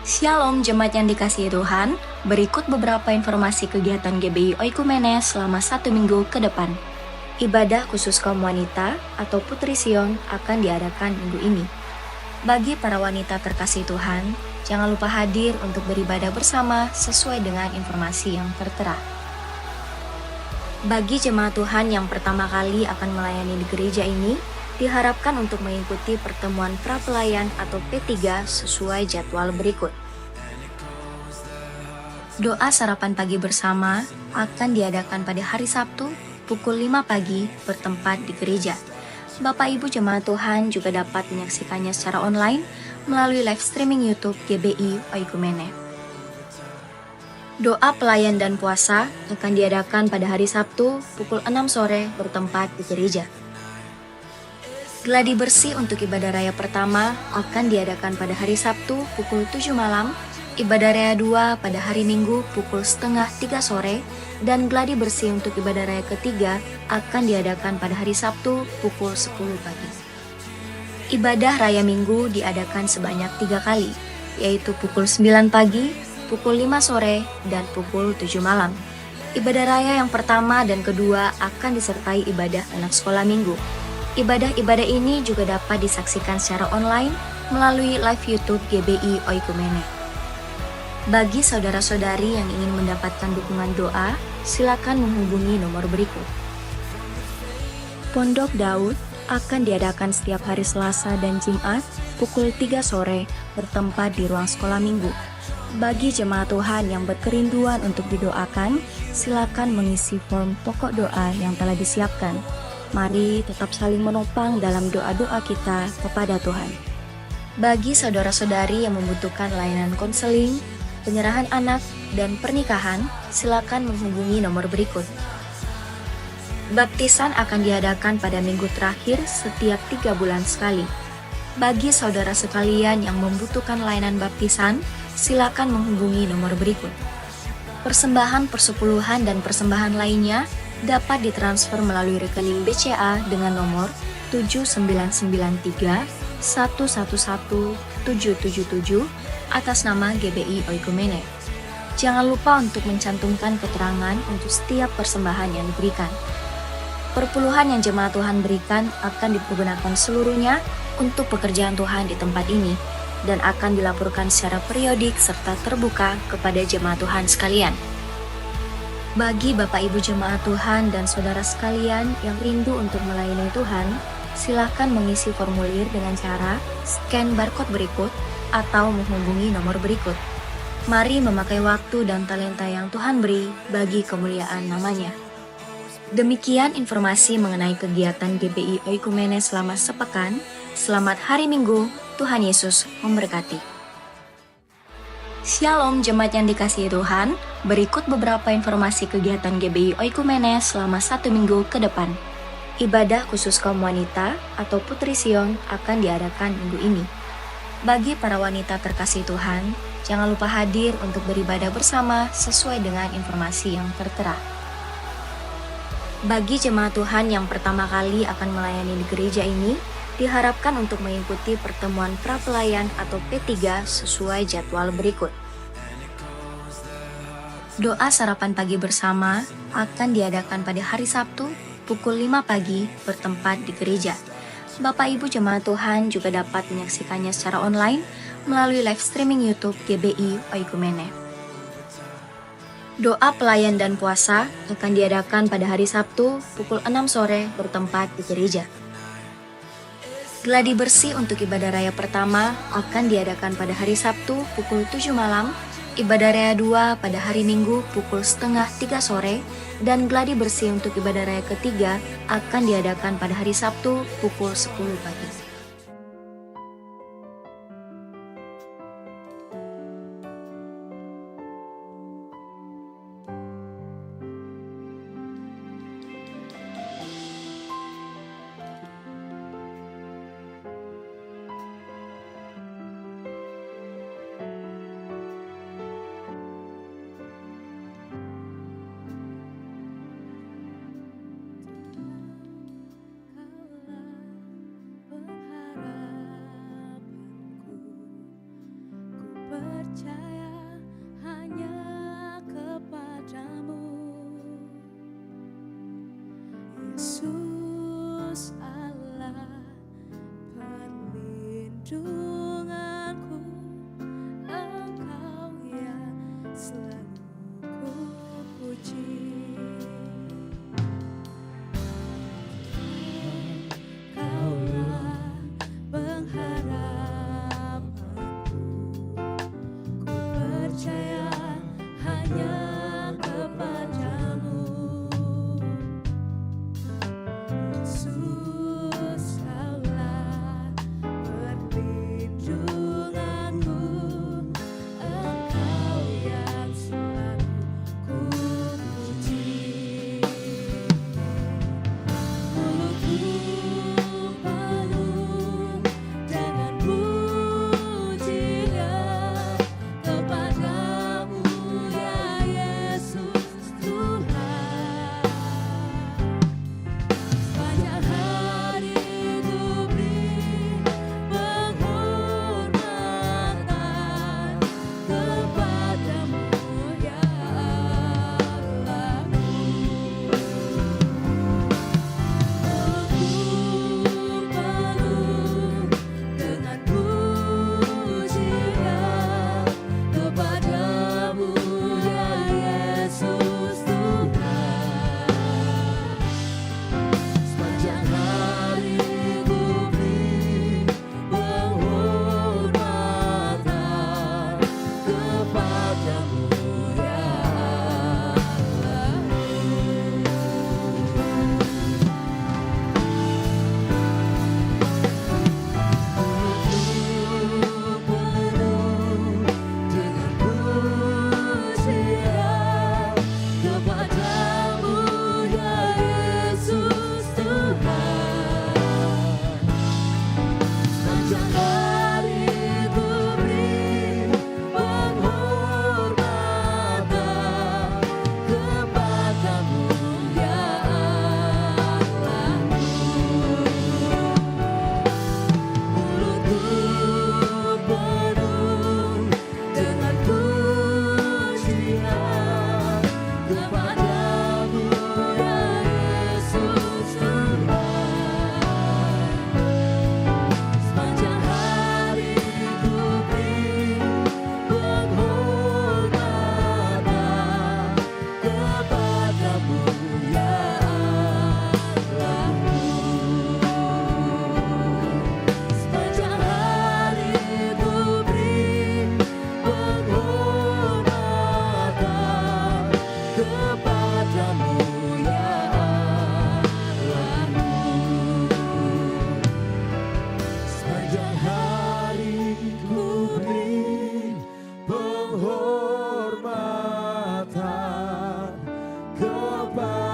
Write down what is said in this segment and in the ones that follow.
Shalom jemaat yang dikasihi Tuhan, berikut beberapa informasi kegiatan GBI Oikumene selama 1 minggu ke depan. Ibadah khusus kaum wanita atau Putri Sion akan diadakan minggu ini. Bagi para wanita terkasih Tuhan, jangan lupa hadir untuk beribadah bersama sesuai dengan informasi yang tertera. Bagi jemaat Tuhan yang pertama kali akan melayani di gereja ini, diharapkan untuk mengikuti pertemuan prapelayan atau P3 sesuai jadwal berikut. Doa sarapan pagi bersama akan diadakan pada hari Sabtu pukul 5 pagi bertempat di gereja. Bapak Ibu jemaat Tuhan juga dapat menyaksikannya secara online melalui live streaming YouTube GBI Oikumene. Doa pelayan dan puasa akan diadakan pada hari Sabtu pukul 6 sore bertempat di gereja. Gladi bersih untuk ibadah raya pertama akan diadakan pada hari Sabtu pukul 7 malam, ibadah raya 2 pada hari Minggu pukul setengah 3 sore, dan gladi bersih untuk ibadah raya ketiga akan diadakan pada hari Sabtu pukul 10 pagi. Ibadah raya Minggu diadakan sebanyak 3 kali, yaitu pukul 9 pagi, pukul 5 sore, dan pukul 7 malam. Ibadah raya yang pertama dan kedua akan disertai ibadah anak sekolah minggu. Ibadah-ibadah ini juga dapat disaksikan secara online melalui live YouTube GBI Oikumene. Bagi saudara-saudari yang ingin mendapatkan dukungan doa, silakan menghubungi nomor berikut. Pondok Daud akan diadakan setiap hari Selasa dan Jumat pukul 3 sore bertempat di ruang sekolah minggu. Bagi jemaat Tuhan yang berkerinduan untuk didoakan, silakan mengisi form pokok doa yang telah disiapkan. Mari tetap saling menopang dalam doa-doa kita kepada Tuhan. Bagi saudara-saudari yang membutuhkan layanan konseling, penyerahan anak, dan pernikahan, silakan menghubungi nomor berikut. Baptisan akan diadakan pada minggu terakhir setiap 3 bulan sekali. Bagi saudara sekalian yang membutuhkan layanan baptisan, silakan menghubungi nomor berikut. Persembahan persepuluhan dan persembahan lainnya dapat ditransfer melalui rekening BCA dengan nomor 7993 111 777 atas nama GBI Oikumene. Jangan lupa untuk mencantumkan keterangan untuk setiap persembahan yang diberikan. Perpuluhan yang jemaat Tuhan berikan akan dipergunakan seluruhnya untuk pekerjaan Tuhan di tempat ini dan akan dilaporkan secara periodik serta terbuka kepada jemaat Tuhan sekalian. Bagi Bapak Ibu jemaat Tuhan dan saudara sekalian yang rindu untuk melayani Tuhan, silakan mengisi formulir dengan cara scan barcode berikut atau menghubungi nomor berikut. Mari memakai waktu dan talenta yang Tuhan beri bagi kemuliaan namanya. Demikian informasi mengenai kegiatan GBI Oikumene selama sepekan. Selamat hari Minggu, Tuhan Yesus memberkati. Shalom jemaat yang dikasihi Tuhan, berikut beberapa informasi kegiatan GBI Oikumene selama 1 minggu ke depan. Ibadah khusus kaum wanita atau Putri Sion akan diadakan minggu ini. Bagi para wanita terkasih Tuhan, jangan lupa hadir untuk beribadah bersama sesuai dengan informasi yang tertera. Bagi jemaat Tuhan yang pertama kali akan melayani di gereja ini, diharapkan untuk mengikuti pertemuan prapelayan atau P3 sesuai jadwal berikut. Doa sarapan pagi bersama akan diadakan pada hari Sabtu pukul 5 pagi bertempat di gereja. Bapak Ibu jemaat Tuhan juga dapat menyaksikannya secara online melalui live streaming YouTube GBI Oikumene. Doa pelayan dan puasa akan diadakan pada hari Sabtu pukul 6 sore bertempat di gereja. Gladi bersih untuk ibadah raya pertama akan diadakan pada hari Sabtu pukul 7 malam, ibadah raya 2 pada hari Minggu pukul setengah 3 sore, dan gladi bersih untuk ibadah raya ketiga akan diadakan pada hari Sabtu pukul 10 pagi.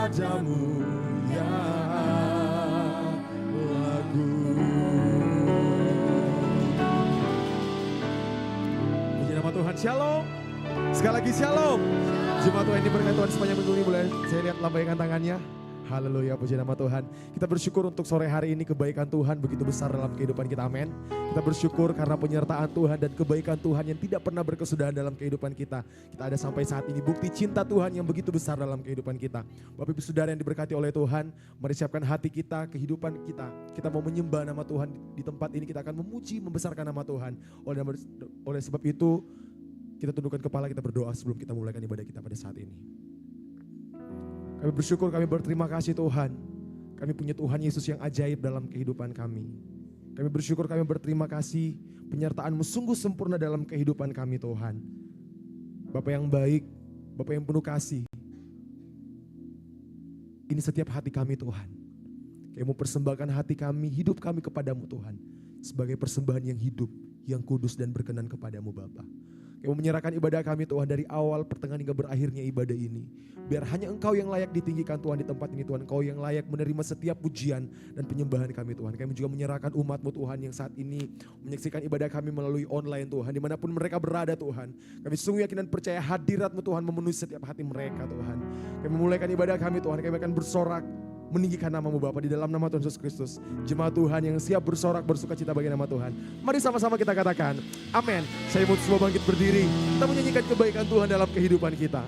padamu ya lagu. Puji nama Tuhan, shalom. Sekali lagi shalom. Jemaat Tuhan ini berkat Tuhan sepanjang minggu ini, boleh saya lihat lambaikan tangannya. Haleluya, puji nama Tuhan. Kita bersyukur untuk sore hari ini kebaikan Tuhan begitu besar dalam kehidupan kita, amin. Kita bersyukur karena penyertaan Tuhan dan kebaikan Tuhan yang tidak pernah berkesudahan dalam kehidupan kita. Kita ada sampai saat ini, bukti cinta Tuhan yang begitu besar dalam kehidupan kita. Bapak Ibu Saudara yang diberkati oleh Tuhan, mari siapkan hati kita, kehidupan kita. Kita mau menyembah nama Tuhan di tempat ini, kita akan memuji, membesarkan nama Tuhan. Oleh sebab itu, kita tundukkan kepala, kita berdoa sebelum kita memulaikan ibadah kita pada saat ini. Kami bersyukur, kami berterima kasih Tuhan. Kami punya Tuhan Yesus yang ajaib dalam kehidupan kami. Kami bersyukur, kami berterima kasih penyertaan-Mu sungguh sempurna dalam kehidupan kami Tuhan. Bapa yang baik, Bapa yang penuh kasih. Ini setiap hati kami Tuhan. Kami mau persembahkan hati kami, hidup kami kepadamu Tuhan. Sebagai persembahan yang hidup, yang kudus dan berkenan kepadamu Bapa. Kami menyerahkan ibadah kami Tuhan dari awal, pertengahan hingga berakhirnya ibadah ini. Biar hanya Engkau yang layak ditinggikan Tuhan di tempat ini Tuhan. Engkau yang layak menerima setiap pujian dan penyembahan kami Tuhan. Kami juga menyerahkan umat-Mu Tuhan yang saat ini menyaksikan ibadah kami melalui online Tuhan. Dimanapun mereka berada Tuhan. Kami sungguh yakin dan percaya hadirat-Mu Tuhan memenuhi setiap hati mereka Tuhan. Kami memulaikan ibadah kami Tuhan. Kami akan bersorak meninggikan nama-Mu Bapa di dalam nama Tuhan Yesus Kristus. Jemaat Tuhan yang siap bersorak bersuka cita bagi nama Tuhan. Mari sama-sama kita katakan, amin. Saya mau semua bangkit berdiri. Kita menyanyikan kebaikan Tuhan dalam kehidupan kita.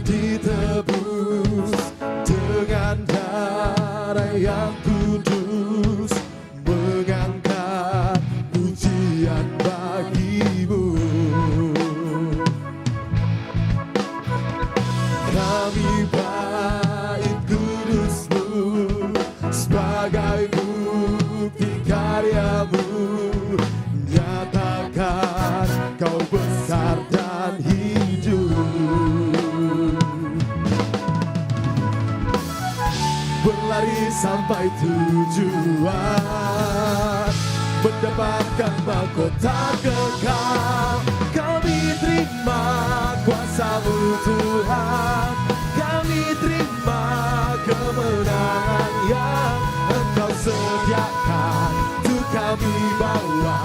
Ditebus dengan darah yang kudus, mengangkat pujian bagimu. Kami bait kudus-Mu sebagai bukti karya-Mu, nyatakan Kau besar dan hidup. Berlari sampai tujuan, mendapatkan mahkota kekal. Kami terima kuasa-Mu Tuhan, kami terima kemenangan yang Engkau sediakan. Untuk kami bawa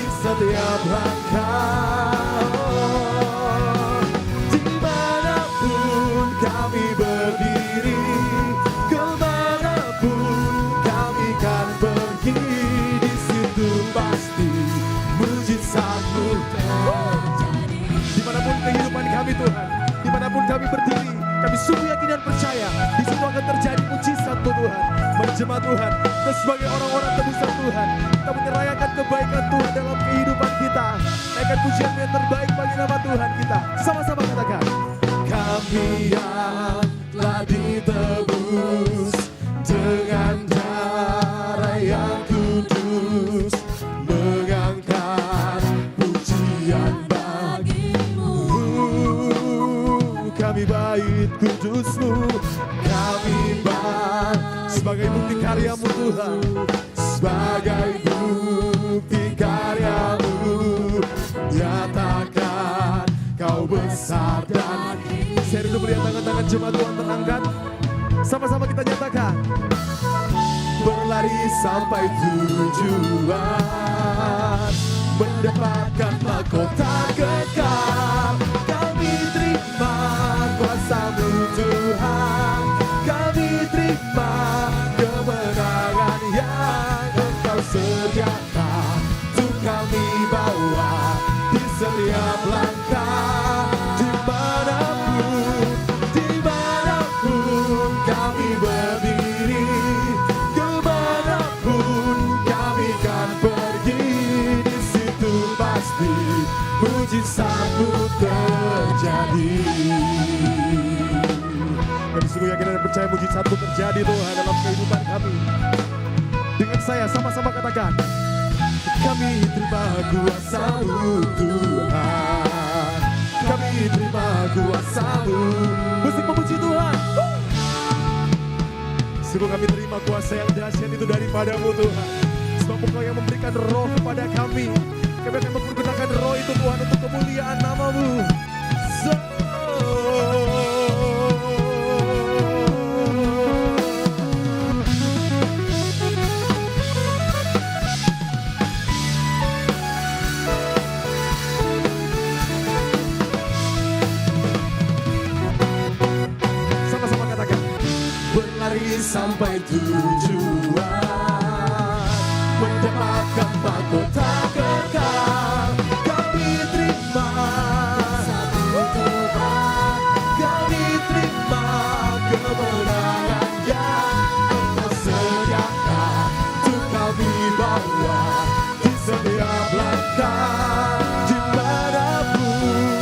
di setiap langkah. Dimanapun kami berdiri, pasti mujizat-Mu terjadi. Dimanapun kehidupan kami Tuhan, dimanapun kami berdiri, kami sungguh yakin dan percaya di situ akan terjadi mujizat-Mu Tuhan. Mari jemaat Tuhan, kita sebagai orang-orang tebusan Tuhan, kita menyerahkan kebaikan Tuhan dalam kehidupan kita. Naikkan pujian yang terbaik bagi nama Tuhan kita. Sama-sama katakan, kami yang telah ditebus dengan darah yang kudus, mengangkat pujian bagi-Mu. Kami bait kudus-Mu, kami bait sebagai bukti karya-Mu Tuhan, sebagai bukti karya-Mu, nyatakan Kau besar dan saya rindu melihat tangan-tangan jemaat Tuhan terangkat. Sama-sama kita nyatakan, berlari sampai tujuan, mendapatkan mahkota kekal. Kami terima kuasa-Mu Tuhan, kami terima kemenangan yang Engkau sediakan. Untuk kami bawa di setiap langkah. Dimanapun kami berdiri, kemanapun kami kan pergi, di situ pasti mujizat-Mu terjadi. Kami sungguh yakin dan percaya mujizat-Mu terjadi Tuhan dalam kehidupan kami. Dengan saya sama-sama katakan, kami terima kuasa-Mu Tuhan, kami terima kuasa-Mu. Musik memuji Tuhan. Sungguh kami terima kuasa yang dahsyat itu daripada-Mu Tuhan. Sebab Engkau yang memberikan roh kepada kami. Kami akan mempergunakan roh itu Tuhan untuk kemuliaan nama-Mu. Sama-sama katakan, berlari sampai tujuan, mendapatkan mahkota kekal. Kami terima satu Tuhan, kami terima kemenangan yang Engkau sediakan untuk kami bawa di setiap langkah. Dimanapun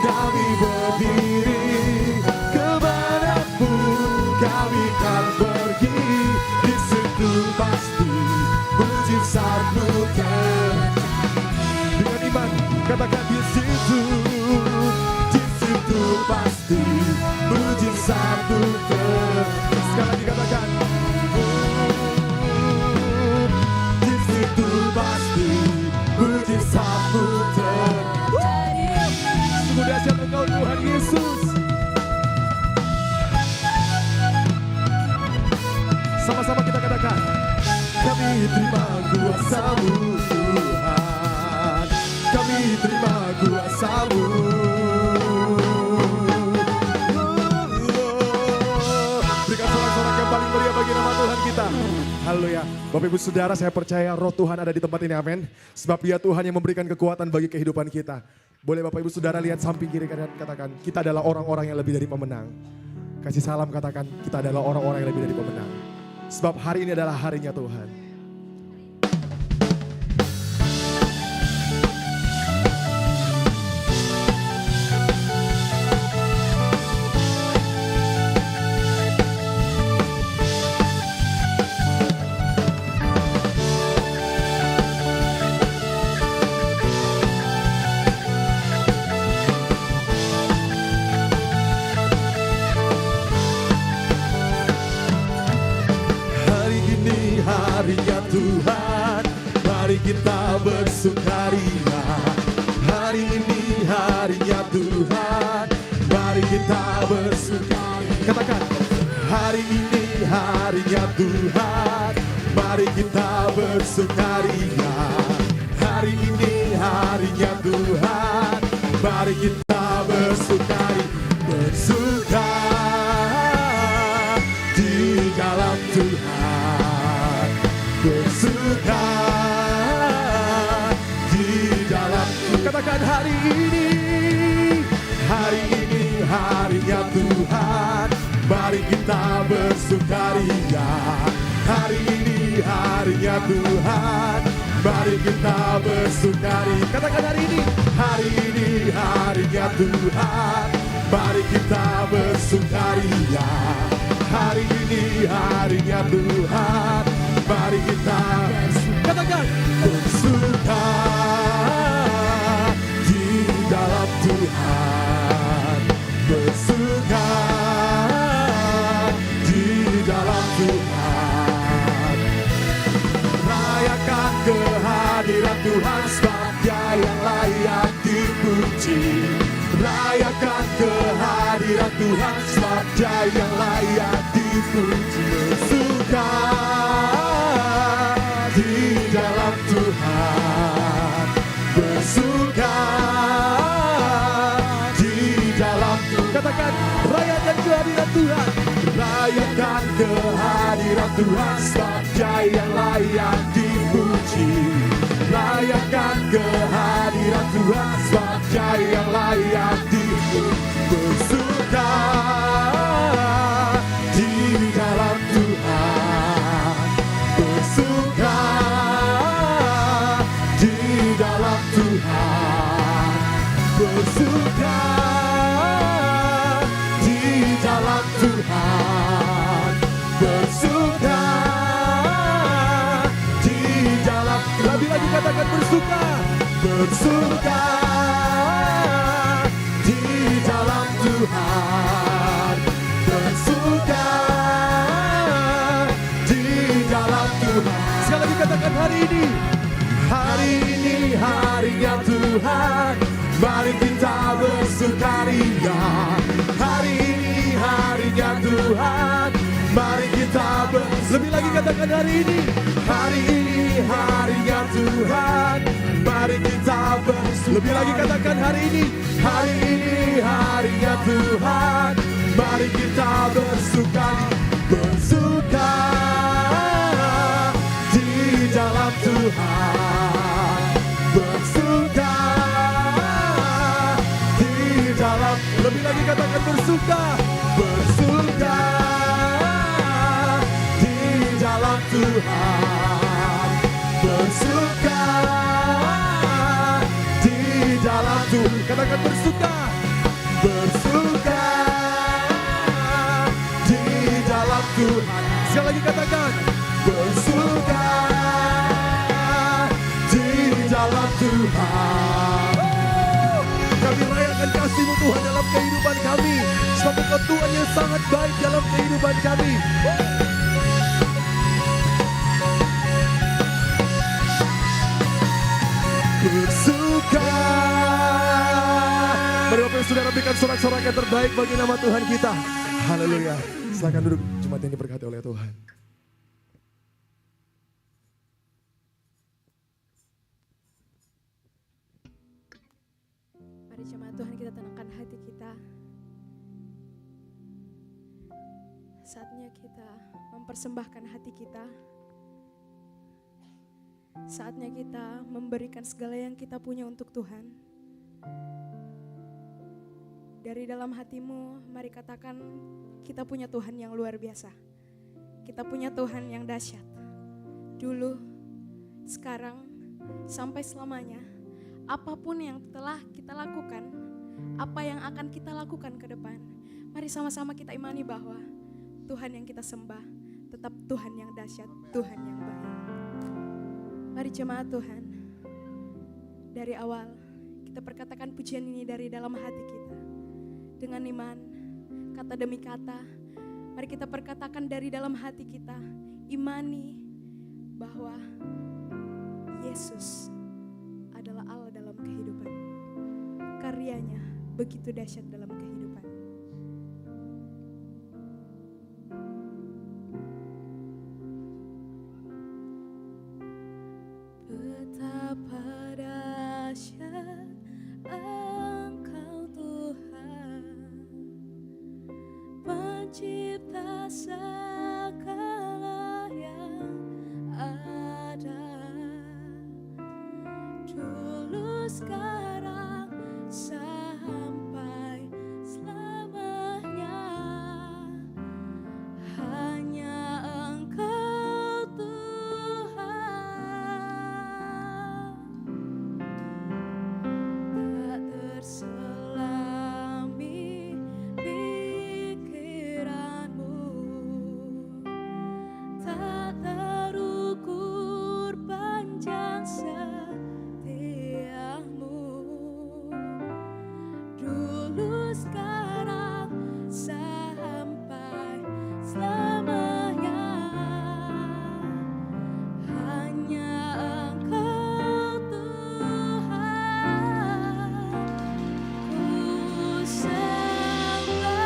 kami berdiri, kemanapun kami kan pergi, di situ pasti mujizat-Mu terjadi. Dengan iman katakan, di situ pasti mujizat-Mu terjadi. Sekali lagi katakan, di situ pasti mujizat-Mu terjadi. Sungguh dahsyat Engkau Tuhan Yesus. Sama-sama kita katakan, kami terima kuasa-Mu Tuhan, kami terima kuasa-Mu. Berikan sorak-sorak yang paling meriah bagi nama Tuhan kita. Haleluya. Bapak Ibu Saudara, saya percaya roh Tuhan ada di tempat ini, amin. Sebab Dia Tuhan yang memberikan kekuatan bagi kehidupan kita. Boleh Bapak Ibu Saudara lihat samping kiri kanan, katakan, kita adalah orang-orang yang lebih dari pemenang. Kasih salam, katakan, kita adalah orang-orang yang lebih dari pemenang. Sebab hari ini adalah harinya Tuhan. Harinya Tuhan, mari kita bersukaria. Hari ini harinya Tuhan, mari kita bersukaria. Katakan, hari ini harinya Tuhan, mari kita bersukaria. Hari ini harinya Tuhan, mari kita bersukaria. Bersuka di dalam Tuhan, bersuka di dalam. Katakan, hari ini harinya Tuhan, mari kita bersukaria. Hari ini harinya Tuhan, mari kita bersukaria. Katakan, hari ini harinya Tuhan, mari kita bersukaria. Hari ini harinya Tuhan, mari kita katakan, bersuka di dalam Tuhan, bersuka di dalam Tuhan. Rayakan kehadiran Tuhan, sebab Dia yang layak dipuji. Rayakan kehadiran Tuhan, sebab Dia yang layak dipuji. Bersuka di dalam Tuhan, bersuka di dalam Tuhan. Katakan, rayakan kehadiran Tuhan, rayakan kehadiran Tuhan, sebab Dia yang layak dipuji. Rayakan kehadiran Tuhan, sebab Dia yang layak dipuji. Bersuka di dalam Tuhan, bersuka di dalam Tuhan, bersuka di dalam Tuhan, bersuka bersuka di dalam Tuhan, bersuka di dalam Tuhan. Sekali lagi katakan hari ini harinya Tuhan, mari kita bersukaria. Hari ini harinya Tuhan, mari kita lebih lagi katakan hari ini harinya Tuhan, mari kita lebih lagi katakan hari ini harinya Tuhan, mari kita bersuka di dalam Tuhan, bersuka di dalam, lebih lagi katakan bersuka di dalam Tuhan, bersuka di dalam Tuhan, katakan bersuka di dalam Tuhan. Sekali lagi katakan bersuka di dalam Tuhan. Kami rayakan kasih-Mu Tuhan dalam kehidupan kami, sebab Engkau Tuhan yang sangat baik dalam kehidupan kami. Bersuka. Mari Bapak Ibu Saudara berikan sorak-sorak yang terbaik bagi nama Tuhan kita. Haleluya. Silakan duduk, jemaat yang diberkati oleh Tuhan. Mari jemaat Tuhan, kita tenangkan hati kita. Saatnya kita mempersembahkan hati kita. Saatnya kita memberikan segala yang kita punya untuk Tuhan. Dari dalam hatimu, mari katakan kita punya Tuhan yang luar biasa. Kita punya Tuhan yang dahsyat. Dulu, sekarang, sampai selamanya. Apapun yang telah kita lakukan, apa yang akan kita lakukan ke depan, mari sama-sama kita imani bahwa Tuhan yang kita sembah tetap Tuhan yang dahsyat, Tuhan yang baik. Mari jemaat Tuhan, dari awal kita perkatakan pujian ini dari dalam hati kita. Dengan iman, kata demi kata, mari kita perkatakan dari dalam hati kita, imani bahwa Yesus adalah Allah dalam kehidupan. Karyanya begitu dahsyat dalam kehidupan. Betapa dahsyat Engkau Tuhan, pencipta segala yang ada. Dulu sekarang sampai selamanya, hanya Engkau Tuhan. Tak terselami pikiranmu, tak terukur panjang setiamu. Dulu sekarang sampai selamanya, hanya Engkau Tuhan. Ku sembah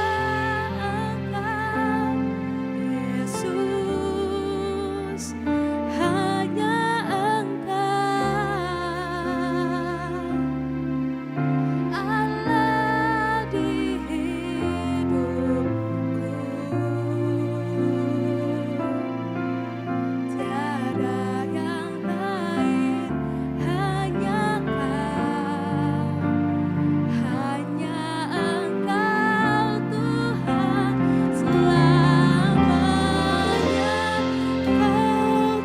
Engkau Yesus, hanya Engkau Allah di hidupku. Tiada yang lain, hanya Engkau Tuhan selamanya. Kau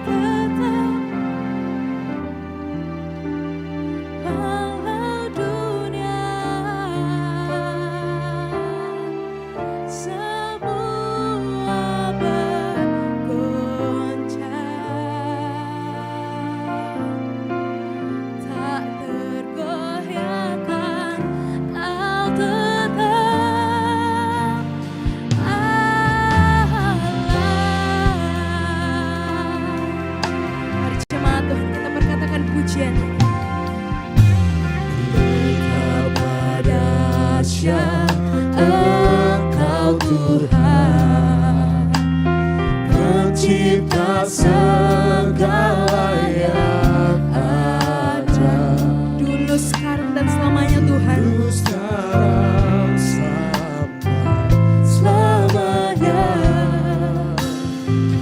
segala yang ada. Dulu, sekarang, dan selamanya Tuhan. Dulu, sekarang, sampai selamanya.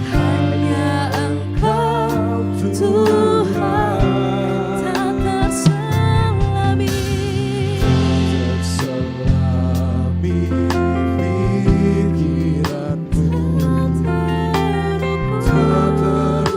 Hanya Engkau Tuhan, tak terselami. Selami pikiranku, tak terukur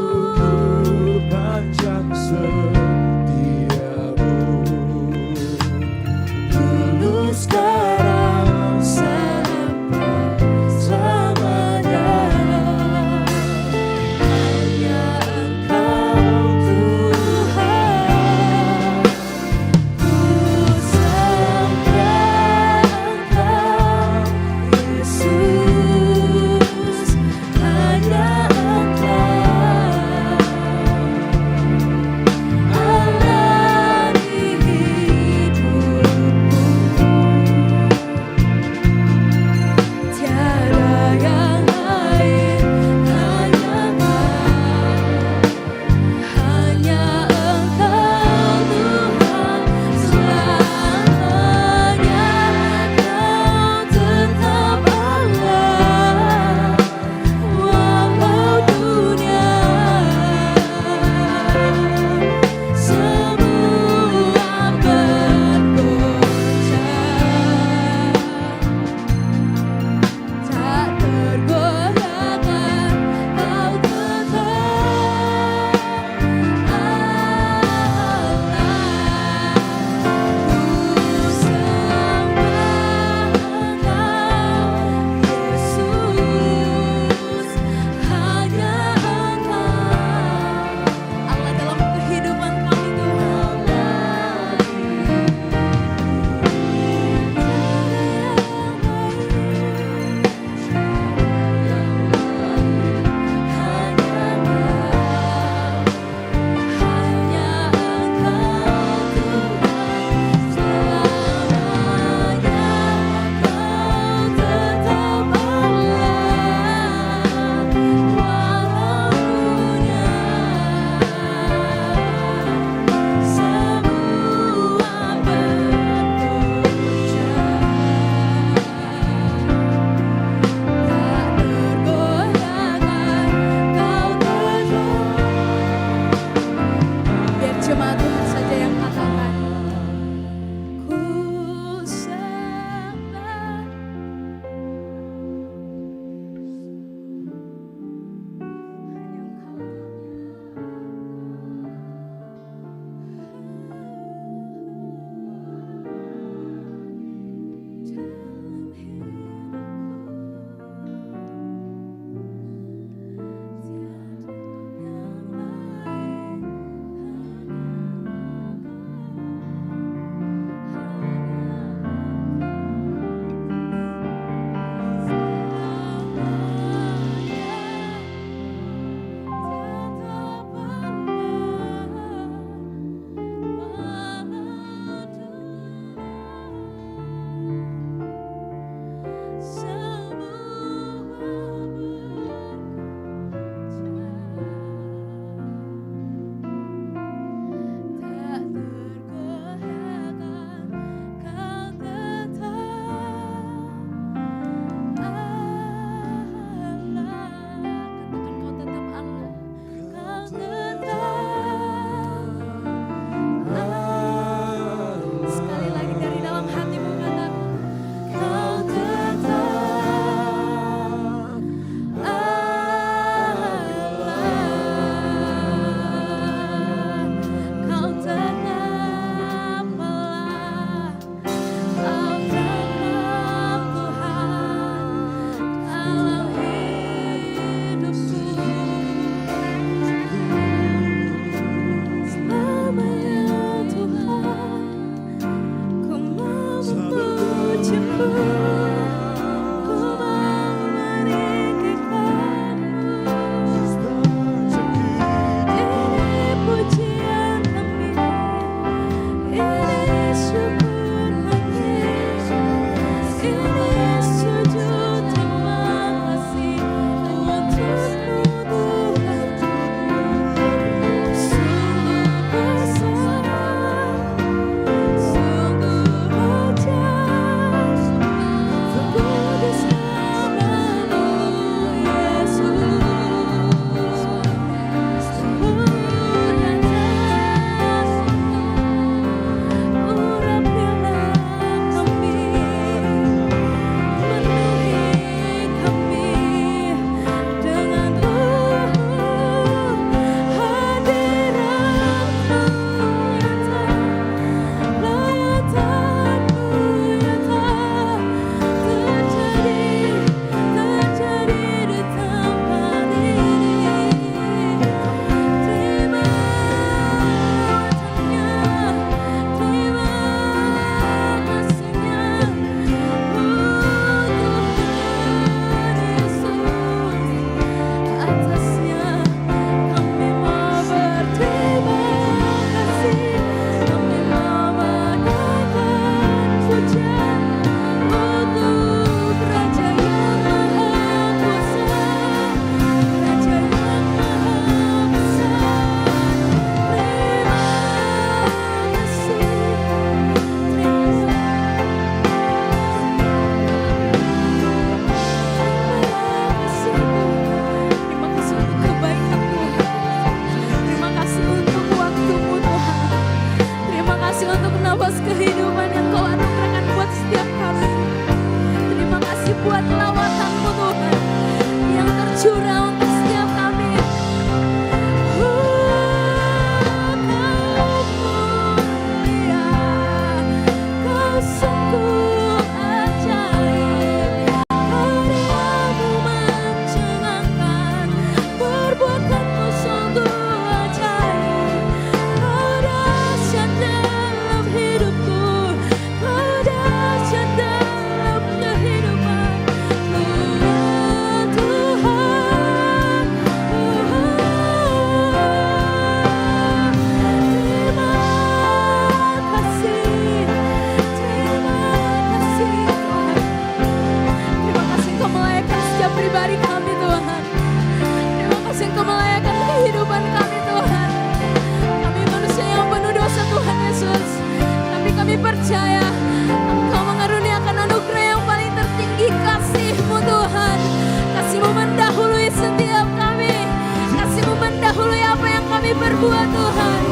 berbuat Tuhan.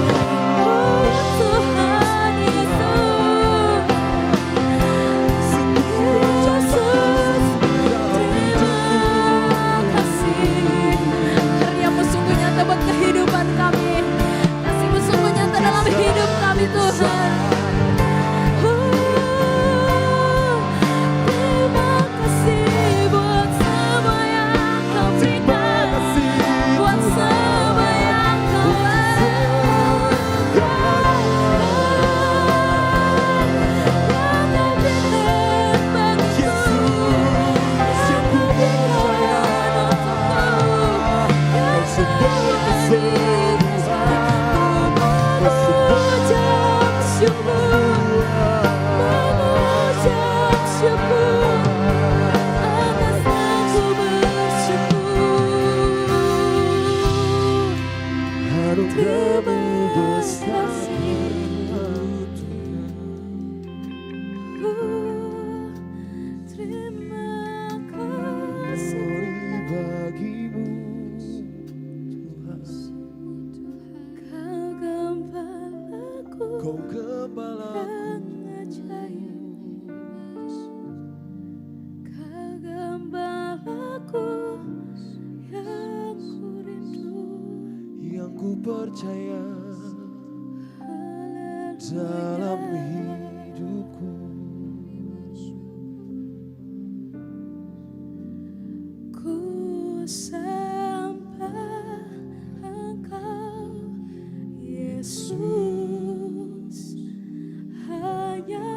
Oh Tuhan Yesus. Yesus, terima kasih. Karyamu sungguh nyata buat kehidupan kami. Kasihmu sungguh nyata dalam hidup kami Tuhan. Terima kasih buat semua yang Kau berikan, buat semua yang Kau lakukan, yang Kau berikan bagiku, yang Kau berikan untukku, yang Kau mengucap syukur, mengucap syukur, atas aku bersyukur. Anugerahmu besar Terima kasih bagimu Kau gembalaku Kau gembala yang ajaib. Kau gembalaku yang ku rindu. yang ku percaya dalam hidupku. Ku sembah Engkau Yesus, hanya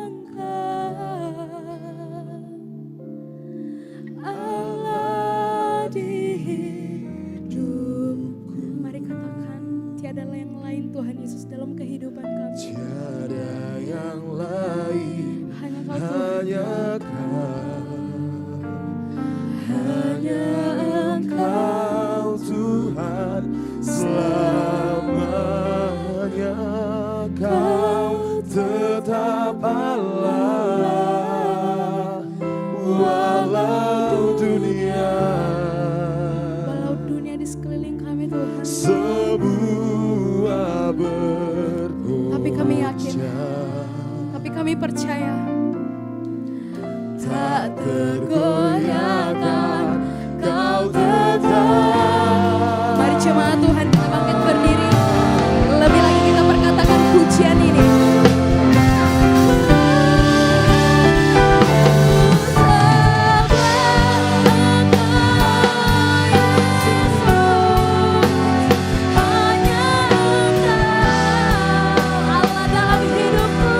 Engkau Allah di hidupku. Mari katakan, tiada yang lain Tuhan Yesus dalam kehidupan kami. Tiada yang lain, Hanya Kau Tuhan. hanya Engkau Tuhan, selamanya Kau tetap Allah, walau dunia Walau dunia di sekeliling kami Tuhan, semua bergoyang. tapi kami yakin, tapi kami percaya tak tergoyahkan Kau tetap. Mari jemaat Tuhan kita bangkit berdiri. Lebih lagi kita perkatakan pujian ini. Allah dalam hidupku.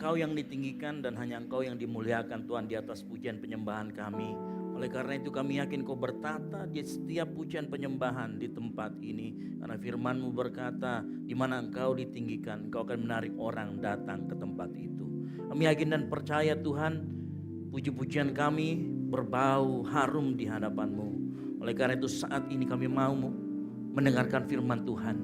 Engkau yang ditinggikan dan hanya Engkau yang dimuliakan Tuhan di atas pujian penyembahan kami. Oleh karena itu kami yakin Kau bertata di setiap pujian penyembahan di tempat ini. Karena firman-Mu berkata, di mana Engkau ditinggikan, Engkau akan menarik orang datang ke tempat itu. Kami yakin dan percaya Tuhan, puji-pujian kami berbau harum di hadapan-Mu. Oleh karena itu saat ini kami mau mendengarkan firman Tuhan.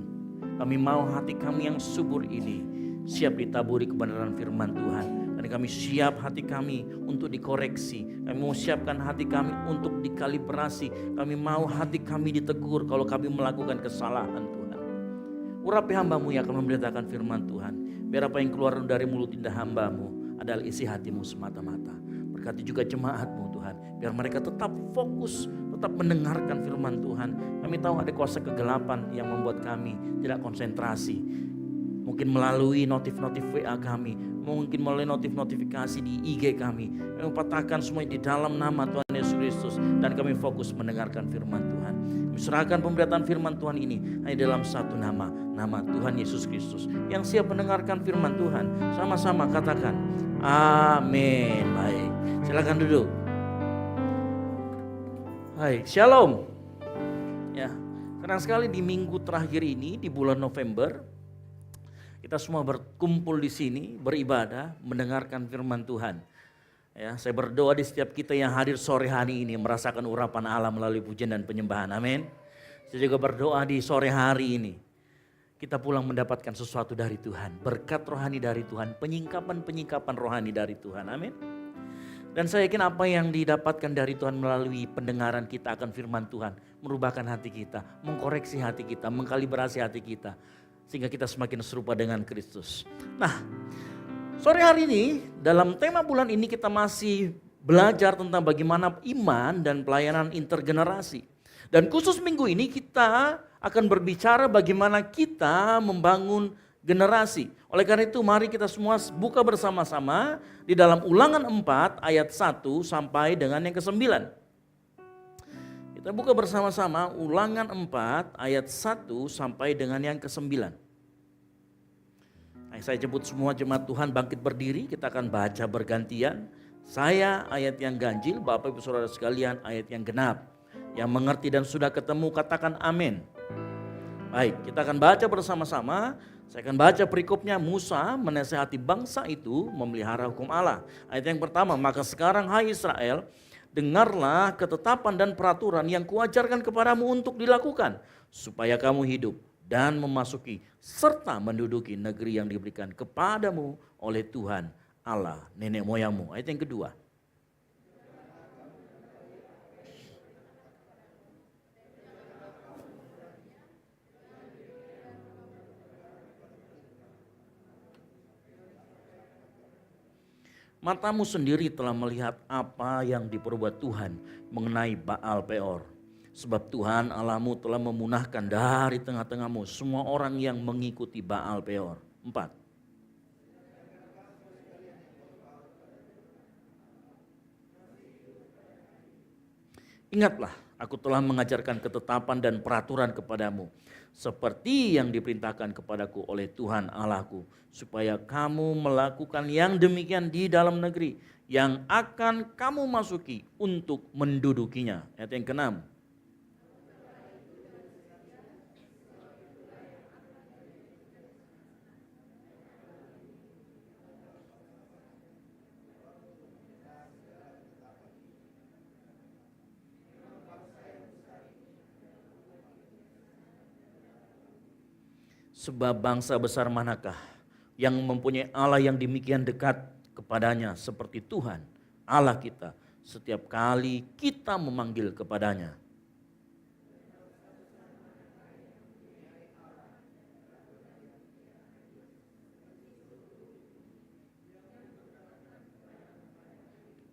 Kami mau hati kami yang subur ini siap ditaburi kebenaran firman Tuhan. Dan kami siap hati kami untuk dikoreksi. Kami mau siapkan hati kami untuk dikalibrasi. Kami mau hati kami ditegur kalau kami melakukan kesalahan Tuhan. Urapi hamba-Mu yang akan memberitakan firman Tuhan. Biar apa yang keluar dari mulut indah hamba-Mu adalah isi hati-Mu semata-mata. Berkati juga jemaat-Mu Tuhan. Biar mereka tetap fokus, tetap mendengarkan firman Tuhan. Kami tahu ada kuasa kegelapan yang membuat kami tidak konsentrasi. Mungkin melalui notif-notif WA kami, mungkin melalui notifikasi di IG kami. Kami patahkan semua di dalam nama Tuhan Yesus Kristus. Dan kami fokus mendengarkan firman Tuhan. Kami serahkan pemberitaan firman Tuhan ini hanya dalam satu nama, nama Tuhan Yesus Kristus. Yang siap mendengarkan firman Tuhan, sama-sama katakan amin. Baik, silakan duduk. Hai, shalom. Ya, senang sekali di minggu terakhir ini di bulan November kita semua berkumpul di sini, beribadah, mendengarkan firman Tuhan. Ya, saya berdoa di setiap kita yang hadir sore hari ini merasakan urapan Allah melalui pujian dan penyembahan. Amin. Saya juga berdoa di sore hari ini kita pulang mendapatkan sesuatu dari Tuhan, berkat rohani dari Tuhan, penyingkapan rohani dari Tuhan. Amin. Dan saya yakin apa yang didapatkan dari Tuhan melalui pendengaran kita akan firman Tuhan merubahkan hati kita, mengkoreksi hati kita, mengkalibrasi hati kita. Sehingga kita semakin serupa dengan Kristus. Nah, sore hari ini dalam tema bulan ini kita masih belajar tentang bagaimana iman dan pelayanan intergenerasi. Dan khusus minggu ini kita akan berbicara bagaimana kita membangun generasi. Oleh karena itu mari kita semua buka bersama-sama di dalam Ulangan 4 ayat 1 sampai dengan yang ke-9. Kita buka bersama-sama Ulangan 4 ayat 1 sampai dengan yang ke-9. Nah, saya jemput semua jemaat Tuhan bangkit berdiri, kita akan baca bergantian. Saya ayat yang ganjil, Bapak Ibu Saudara sekalian ayat yang genap. Yang mengerti dan sudah ketemu katakan amin. Baik, kita akan baca bersama-sama. Saya akan baca perikopnya. Musa menasihati bangsa itu memelihara hukum Allah. Ayat yang pertama, maka sekarang hai Israel, dengarlah ketetapan dan peraturan yang kuajarkan kepadamu untuk dilakukan, supaya kamu hidup dan memasuki serta menduduki negeri yang diberikan kepadamu oleh Tuhan Allah nenek moyangmu. Ayat yang kedua. Matamu sendiri telah melihat apa yang diperbuat Tuhan mengenai Baal Peor. Sebab Tuhan Allahmu telah memunahkan dari tengah-tengahmu semua orang yang mengikuti Baal Peor. 4. Ingatlah, aku telah mengajarkan ketetapan dan peraturan kepadamu, seperti yang diperintahkan kepadaku oleh Tuhan Allahku, supaya kamu melakukan yang demikian di dalam negeri yang akan kamu masuki untuk mendudukinya. Ayat yang ke-6. Sebab bangsa besar manakah yang mempunyai Allah yang demikian dekat kepadanya seperti Tuhan Allah kita setiap kali kita memanggil kepadanya.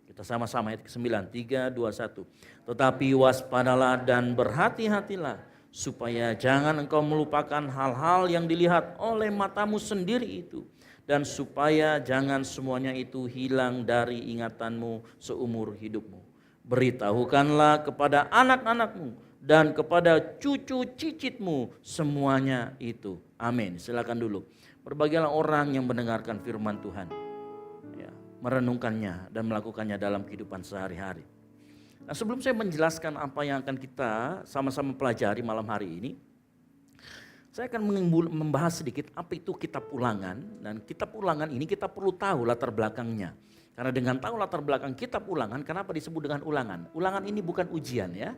Kita sama-sama ayat ke-9, 3, 2, 1. Tetapi waspadalah dan berhati-hatilah, supaya jangan engkau melupakan hal-hal yang dilihat oleh matamu sendiri itu. Dan supaya jangan semuanya itu hilang dari ingatanmu seumur hidupmu. Beritahukanlah kepada anak-anakmu dan kepada cucu cicitmu semuanya itu. Amin. Silakan dulu. Berbahagialah orang yang mendengarkan firman Tuhan. merenungkannya dan melakukannya dalam kehidupan sehari-hari. Nah, sebelum saya menjelaskan apa yang akan kita sama-sama pelajari malam hari ini, saya akan membahas sedikit apa itu kitab Ulangan. Dan kitab Ulangan ini kita perlu tahu latar belakangnya. Karena dengan tahu latar belakang kitab Ulangan, kenapa disebut dengan ulangan? Ulangan ini bukan ujian ya.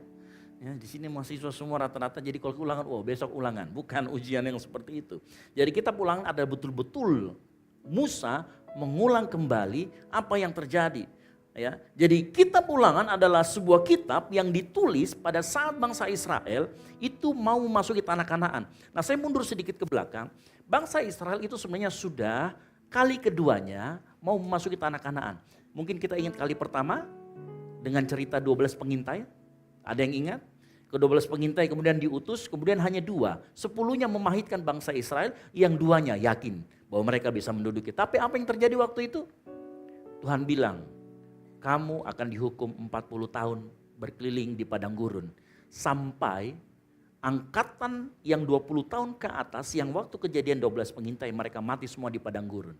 Di sini mahasiswa semua rata-rata jadi kalau ulangan, besok ulangan. Bukan ujian yang seperti itu. Jadi kitab Ulangan ada betul-betul Musa mengulang kembali apa yang terjadi. Ya, jadi kitab Ulangan adalah sebuah kitab yang ditulis pada saat bangsa Israel itu mau memasuki tanah Kanaan. Nah, saya mundur sedikit ke belakang. Bangsa Israel itu sebenarnya sudah kali keduanya mau memasuki tanah Kanaan. Mungkin kita ingat kali pertama dengan cerita 12 pengintai. Ada yang ingat? Ke-12 pengintai kemudian diutus, kemudian hanya 2. 10-nya memahitkan bangsa Israel, yang 2-nya yakin bahwa mereka bisa menduduki. Tapi apa yang terjadi waktu itu? Tuhan bilang, kamu akan dihukum 40 tahun berkeliling di padang gurun. Sampai angkatan yang 20 tahun ke atas yang waktu kejadian 12 pengintai mereka mati semua di padang gurun.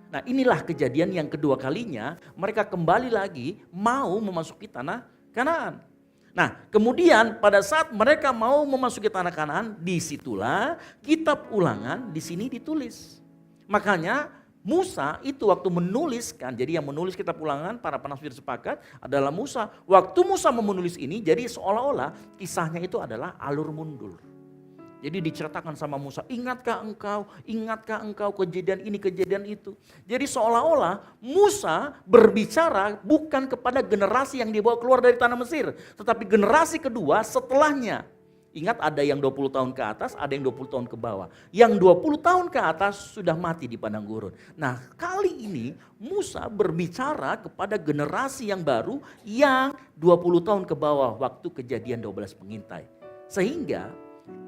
Nah, inilah kejadian yang kedua kalinya mereka kembali lagi mau memasuki tanah Kanaan. Nah, kemudian pada saat mereka mau memasuki tanah Kanaan, disitulah kitab Ulangan di sini ditulis. Makanya Musa itu waktu menuliskan, jadi yang menulis kitab Ulangan, para penafsir sepakat adalah Musa. Waktu Musa menulis ini, jadi seolah-olah kisahnya itu adalah alur mundur. Jadi diceritakan sama Musa, ingatkah engkau kejadian ini, kejadian itu. Jadi seolah-olah Musa berbicara bukan kepada generasi yang dibawa keluar dari tanah Mesir. Tetapi generasi kedua setelahnya. Ingat ada yang 20 tahun ke atas, ada yang 20 tahun ke bawah. Yang 20 tahun ke atas sudah mati di padang gurun. Nah, kali ini Musa berbicara kepada generasi yang baru yang 20 tahun ke bawah waktu kejadian 12 pengintai. Sehingga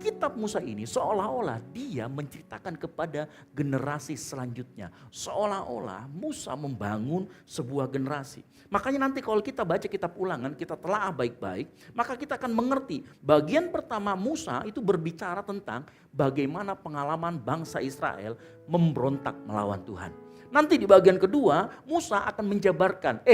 kitab Musa ini seolah-olah dia menceritakan kepada generasi selanjutnya. Seolah-olah Musa membangun sebuah generasi. Makanya nanti kalau kita baca kitab Ulangan, kita telaah baik-baik, maka kita akan mengerti. Bagian pertama Musa itu berbicara tentang bagaimana pengalaman bangsa Israel memberontak melawan Tuhan. Nanti di bagian kedua Musa akan menjabarkan,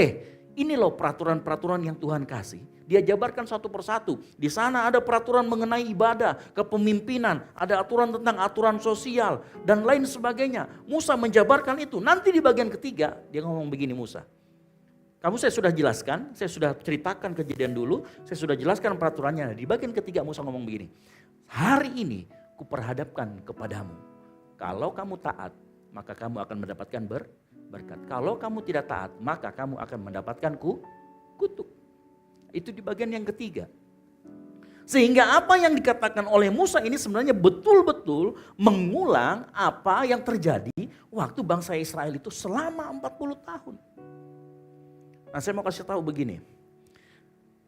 ini loh peraturan-peraturan yang Tuhan kasih. Dia jabarkan satu persatu. Di sana ada peraturan mengenai ibadah, kepemimpinan, ada aturan tentang aturan sosial, dan lain sebagainya. Musa menjabarkan itu. Nanti di bagian ketiga, dia ngomong begini Musa. Kamu saya sudah jelaskan, saya sudah ceritakan kejadian dulu, saya sudah jelaskan peraturannya. Di bagian ketiga Musa ngomong begini. Hari ini kuperhadapkan kepadamu. Kalau kamu taat, maka kamu akan mendapatkan berkat. Kalau kamu tidak taat, maka kamu akan mendapatkan kutuk. Itu di bagian yang ketiga. Sehingga apa yang dikatakan oleh Musa ini sebenarnya betul-betul mengulang apa yang terjadi waktu bangsa Israel itu selama 40 tahun. Nah, saya mau kasih tahu begini.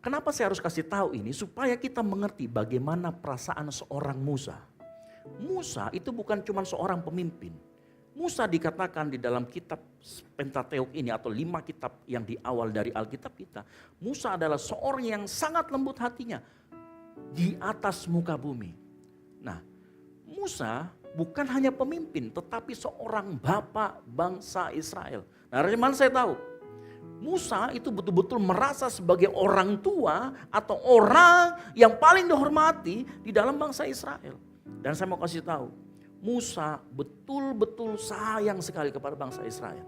Kenapa saya harus kasih tahu ini? Supaya kita mengerti bagaimana perasaan seorang Musa. Musa itu bukan cuma seorang pemimpin. Musa dikatakan di dalam kitab Pentateuk ini atau 5 kitab yang di awal dari Alkitab kita. Musa adalah seorang yang sangat lembut hatinya di atas muka bumi. Nah, Musa bukan hanya pemimpin tetapi seorang bapak bangsa Israel. Nah, dari mana saya tahu? Musa itu betul-betul merasa sebagai orang tua atau orang yang paling dihormati di dalam bangsa Israel. Dan saya mau kasih tahu, Musa betul-betul sayang sekali kepada bangsa Israel.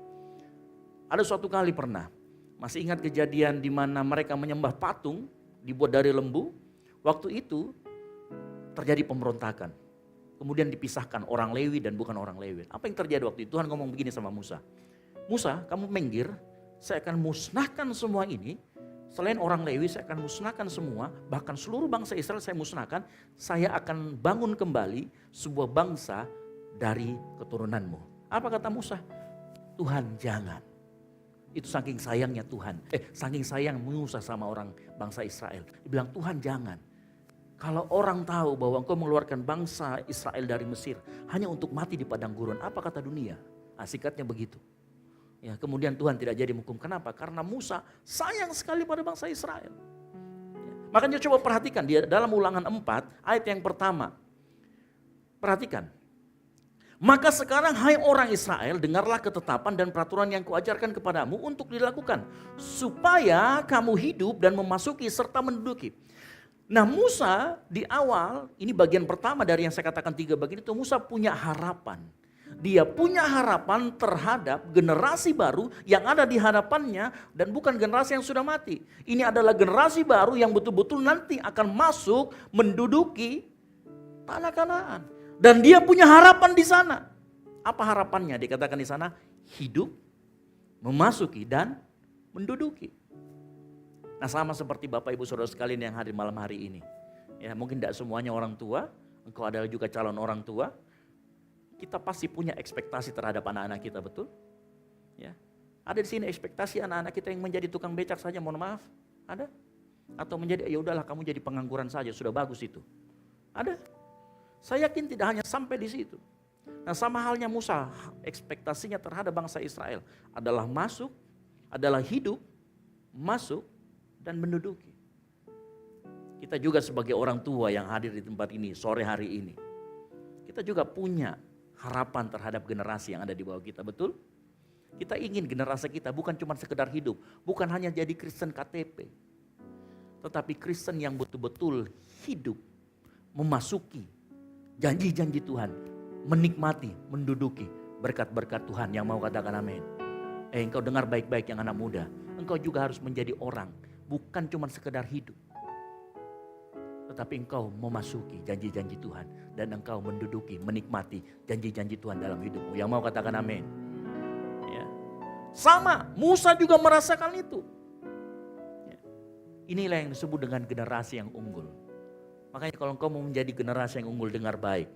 Ada suatu kali pernah, masih ingat kejadian di mana mereka menyembah patung dibuat dari lembu. Waktu itu terjadi pemberontakan. Kemudian dipisahkan orang Lewi dan bukan orang Lewi. Apa yang terjadi waktu itu? Tuhan ngomong begini sama Musa. Musa, kamu minggir, saya akan musnahkan semua ini. Selain orang Lewi saya akan musnahkan semua, bahkan seluruh bangsa Israel saya musnahkan. Saya akan bangun kembali sebuah bangsa dari keturunanmu. Apa kata Musa? Tuhan jangan. Itu saking sayangnya Tuhan. Saking sayang Musa sama orang bangsa Israel. Dia bilang Tuhan jangan. Kalau orang tahu bahwa engkau mengeluarkan bangsa Israel dari Mesir hanya untuk mati di padang gurun, apa kata dunia? Singkatnya begitu. Ya, kemudian Tuhan tidak jadi menghukum. Kenapa? Karena Musa sayang sekali pada bangsa Israel. Ya, makanya coba perhatikan di dalam Ulangan 4 ayat yang pertama. Perhatikan. Maka sekarang hai orang Israel, dengarlah ketetapan dan peraturan yang kuajarkan kepadamu untuk dilakukan. Supaya kamu hidup dan memasuki serta menduduki. Nah Musa di awal, ini bagian pertama dari yang saya katakan 3 bagian itu, Musa punya harapan. Dia punya harapan terhadap generasi baru yang ada di hadapannya dan bukan generasi yang sudah mati. Ini adalah generasi baru yang betul-betul nanti akan masuk menduduki tanah Kanaan. Dan dia punya harapan di sana. Apa harapannya? Dikatakan di sana hidup, memasuki dan menduduki. Nah sama seperti Bapak Ibu Saudara sekalian yang hadir malam hari ini. Ya mungkin tidak semuanya orang tua, engkau adalah juga calon orang tua. Kita pasti punya ekspektasi terhadap anak-anak kita, betul? Ya. Ada di sini ekspektasi anak-anak kita yang menjadi tukang becak saja, mohon maaf. Ada? Atau menjadi ya udahlah kamu jadi pengangguran saja, sudah bagus itu. Ada? Saya yakin tidak hanya sampai di situ. Nah sama halnya Musa, ekspektasinya terhadap bangsa Israel adalah masuk, adalah hidup, masuk, dan menduduki. Kita juga sebagai orang tua yang hadir di tempat ini sore hari ini, kita juga punya harapan terhadap generasi yang ada di bawah kita, betul? Kita ingin generasi kita bukan cuma sekedar hidup, bukan hanya jadi Kristen KTP, tetapi Kristen yang betul-betul hidup, memasuki janji-janji Tuhan, menikmati, menduduki berkat-berkat Tuhan. Yang mau katakan amin. Engkau dengar baik-baik yang anak muda, engkau juga harus menjadi orang, bukan cuma sekedar hidup, tetapi engkau memasuki janji-janji Tuhan dan engkau menduduki, menikmati janji-janji Tuhan dalam hidupmu. Yang mau katakan amin. Ya. Sama, Musa juga merasakan itu. Ya. Inilah yang disebut dengan generasi yang unggul. Makanya kalau engkau mau menjadi generasi yang unggul, dengar baik.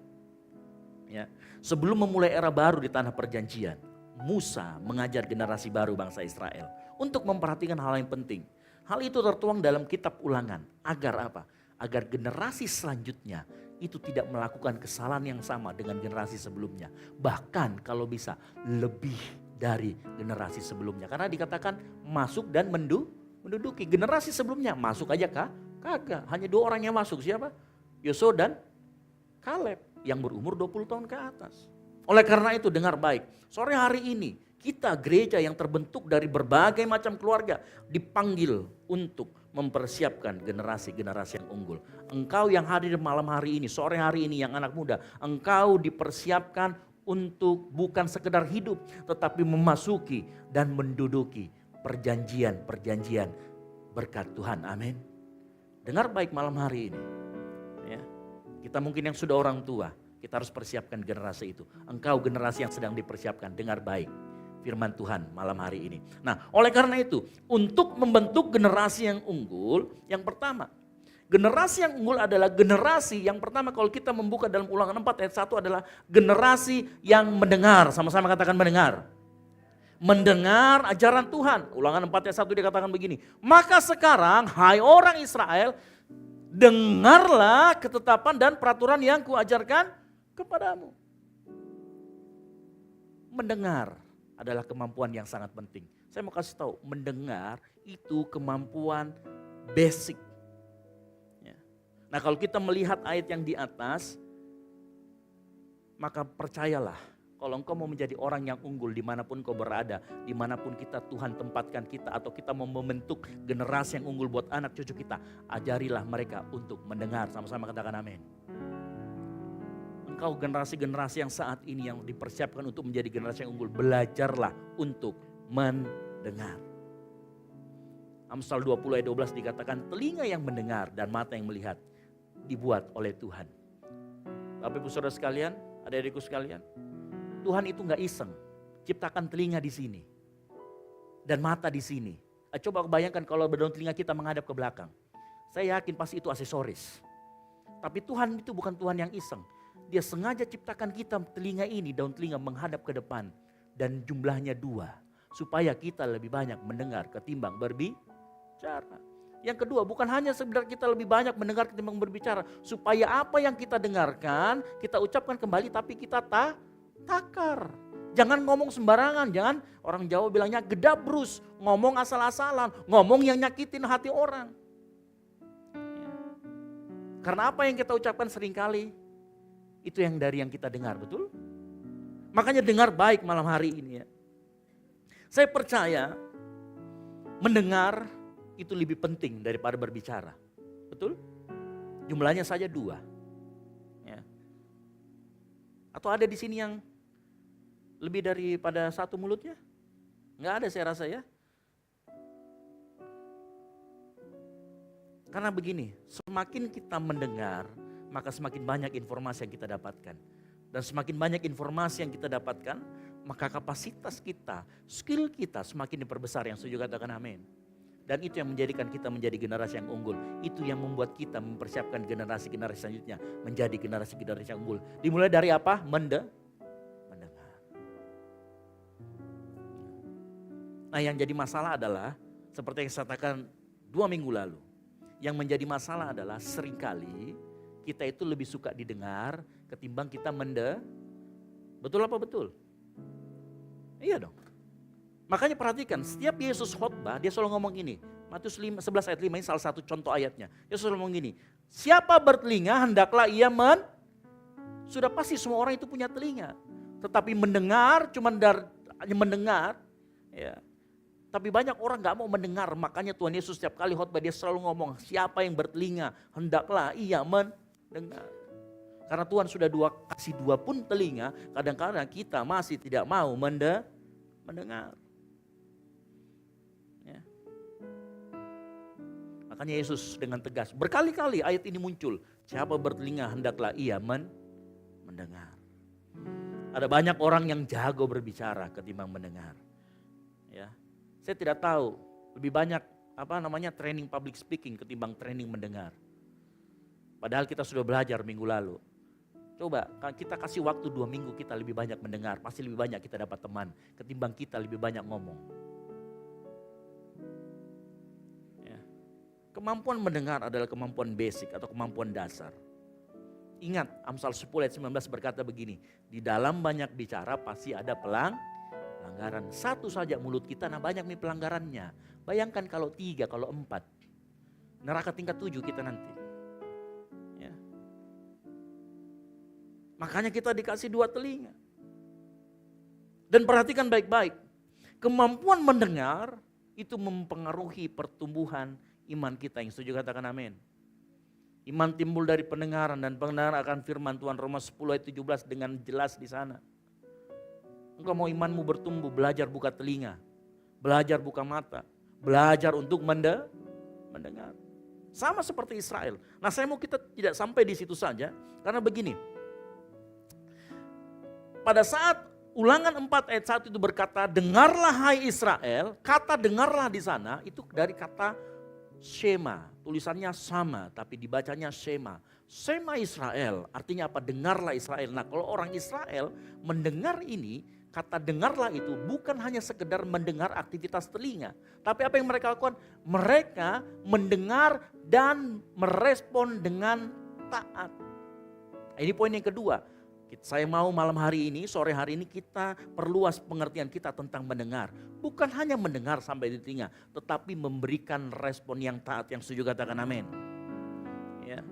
Ya. Sebelum memulai era baru di tanah perjanjian, Musa mengajar generasi baru bangsa Israel untuk memperhatikan hal yang penting. Hal itu tertuang dalam kitab Ulangan. Agar apa? Agar generasi selanjutnya itu tidak melakukan kesalahan yang sama dengan generasi sebelumnya. Bahkan kalau bisa lebih dari generasi sebelumnya. Karena dikatakan masuk dan menduduki. Generasi sebelumnya masuk aja kah? Kagak. Hanya 2 orang yang masuk. Siapa? Yosua dan Kaleb yang berumur 20 tahun ke atas. Oleh karena itu dengar baik. Sore hari ini kita gereja yang terbentuk dari berbagai macam keluarga dipanggil untuk mempersiapkan generasi-generasi yang unggul. Engkau yang hadir malam hari ini, sore hari ini yang anak muda, engkau dipersiapkan untuk bukan sekedar hidup, tetapi memasuki dan menduduki perjanjian-perjanjian berkat Tuhan. Amin. Dengar baik malam hari ini. Ya. Kita mungkin yang sudah orang tua, kita harus persiapkan generasi itu. Engkau generasi yang sedang dipersiapkan, dengar baik firman Tuhan malam hari ini. Nah, oleh karena itu, untuk membentuk generasi yang unggul, yang pertama, generasi yang unggul adalah generasi yang pertama kalau kita membuka dalam Ulangan 4 ayat 1 adalah generasi yang mendengar. Sama-sama katakan mendengar. Mendengar ajaran Tuhan. Ulangan 4 ayat 1 dikatakan begini. Maka sekarang, hai orang Israel, dengarlah ketetapan dan peraturan yang kuajarkan kepadamu. Mendengar adalah kemampuan yang sangat penting. Saya mau kasih tahu, mendengar itu kemampuan basic. Ya. Nah kalau kita melihat ayat yang di atas, maka percayalah, kalau engkau mau menjadi orang yang unggul dimanapun kau berada, dimanapun kita Tuhan tempatkan kita, atau kita mau membentuk generasi yang unggul buat anak cucu kita, ajarilah mereka untuk mendengar. Sama-sama katakan amin. Engkau generasi-generasi yang saat ini yang dipersiapkan untuk menjadi generasi yang unggul, belajarlah untuk mendengar. Amsal 20 ayat 12 dikatakan telinga yang mendengar dan mata yang melihat dibuat oleh Tuhan. Bapak Ibu Saudara sekalian, adik-adikku sekalian, Tuhan itu gak iseng, ciptakan telinga di sini dan mata di sini. Coba bayangkan kalau daun telinga kita menghadap ke belakang. Saya yakin pasti itu aksesoris. Tapi Tuhan itu bukan Tuhan yang iseng. Dia sengaja ciptakan kita telinga ini, daun telinga menghadap ke depan. Dan jumlahnya 2. Supaya kita lebih banyak mendengar ketimbang berbicara. Yang kedua, bukan hanya sekedar kita lebih banyak mendengar ketimbang berbicara. Supaya apa yang kita dengarkan, kita ucapkan kembali tapi kita takar. Jangan ngomong sembarangan, jangan orang Jawa bilangnya gedabrus. Ngomong asal-asalan, ngomong yang nyakitin hati orang. Karena apa yang kita ucapkan seringkali itu yang dari yang kita dengar, betul? Makanya dengar baik malam hari ini ya. Saya percaya mendengar itu lebih penting daripada berbicara. Betul? Jumlahnya saja 2. Ya. Atau ada di sini yang lebih daripada 1 mulutnya? Enggak ada saya rasa ya. Karena begini, semakin kita mendengar, maka semakin banyak informasi yang kita dapatkan. Dan semakin banyak informasi yang kita dapatkan, maka kapasitas kita, skill kita semakin diperbesar. Yang setuju katakan amin. Dan itu yang menjadikan kita menjadi generasi yang unggul. Itu yang membuat kita mempersiapkan generasi-generasi selanjutnya menjadi generasi-generasi yang unggul. Dimulai dari apa? Mendengar. Nah, yang jadi masalah adalah seperti yang saya katakan 2 minggu lalu. Yang menjadi masalah adalah seringkali kita itu lebih suka didengar ketimbang kita Betul apa betul? Iya dong. Makanya perhatikan, setiap Yesus khotbah dia selalu ngomong gini. Matius 11 ayat 5 ini salah satu contoh ayatnya. Yesus selalu ngomong gini, siapa bertelinga hendaklah ia Sudah pasti semua orang itu punya telinga. Tetapi mendengar hanya mendengar. Ya. Tapi banyak orang gak mau mendengar. Makanya Tuhan Yesus setiap kali khotbah dia selalu ngomong, siapa yang bertelinga hendaklah ia mendengar. Karena Tuhan sudah kasih 2 pun telinga, kadang-kadang kita masih tidak mau mendengar. Ya. Makanya Yesus dengan tegas, berkali-kali ayat ini muncul. Siapa bertelinga hendaklah ia mendengar. Ada banyak orang yang jago berbicara ketimbang mendengar. Ya. Saya tidak tahu, lebih banyak training public speaking ketimbang training mendengar. Padahal kita sudah belajar minggu lalu. Coba kita kasih waktu 2 minggu kita lebih banyak mendengar. Pasti lebih banyak kita dapat teman. Ketimbang kita lebih banyak ngomong. Ya. Kemampuan mendengar adalah kemampuan basic atau kemampuan dasar. Ingat Amsal 10 ayat 19 berkata begini. Di dalam banyak bicara pasti ada pelanggaran. 1 saja mulut kita, nah banyak nih pelanggarannya. Bayangkan kalau 3, kalau 4. Neraka tingkat 7 kita nanti. Makanya kita dikasih 2 telinga. Dan perhatikan baik-baik. Kemampuan mendengar itu mempengaruhi pertumbuhan iman kita. Yang setuju katakan amin. Iman timbul dari pendengaran dan pendengaran akan firman Tuhan. Roma 10 ayat 17 dengan jelas di sana. Engkau mau imanmu bertumbuh, belajar buka telinga. Belajar buka mata. Belajar untuk mendengar. Sama seperti Israel. Nah, saya mau kita tidak sampai di situ saja. Karena begini. Pada saat Ulangan 4 ayat 1 itu berkata, dengarlah hai Israel, kata dengarlah di sana itu dari kata Shema, tulisannya sama tapi dibacanya Shema. Shema Israel artinya apa? Dengarlah Israel. Nah, kalau orang Israel mendengar ini, kata dengarlah itu bukan hanya sekedar mendengar aktivitas telinga. Tapi apa yang mereka lakukan? Mereka mendengar dan merespon dengan taat. Ini poin yang kedua. Saya mau malam hari ini, sore hari ini kita perluas pengertian kita tentang mendengar. Bukan hanya mendengar sampai di telinga, tetapi memberikan respon yang taat. Yang setuju katakan amin. Ya.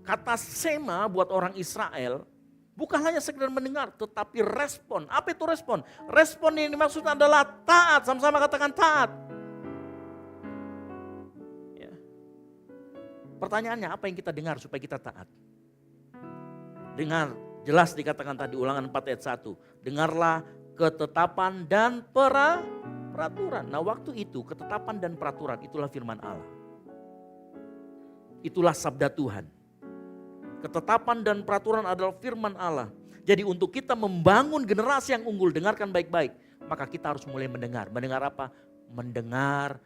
Kata Shema buat orang Israel bukan hanya sekedar mendengar, tetapi respon. Apa itu respon? Respon yang dimaksud adalah taat. Sama-sama katakan taat. Ya. Pertanyaannya, apa yang kita dengar supaya kita taat? Dengar. Jelas dikatakan tadi Ulangan 4 ayat 1. Dengarlah ketetapan dan peraturan. Nah, waktu itu ketetapan dan peraturan itulah firman Allah. Itulah sabda Tuhan. Ketetapan dan peraturan adalah firman Allah. Jadi untuk kita membangun generasi yang unggul, dengarkan baik-baik. Maka kita harus mulai mendengar. Mendengar apa? Mendengar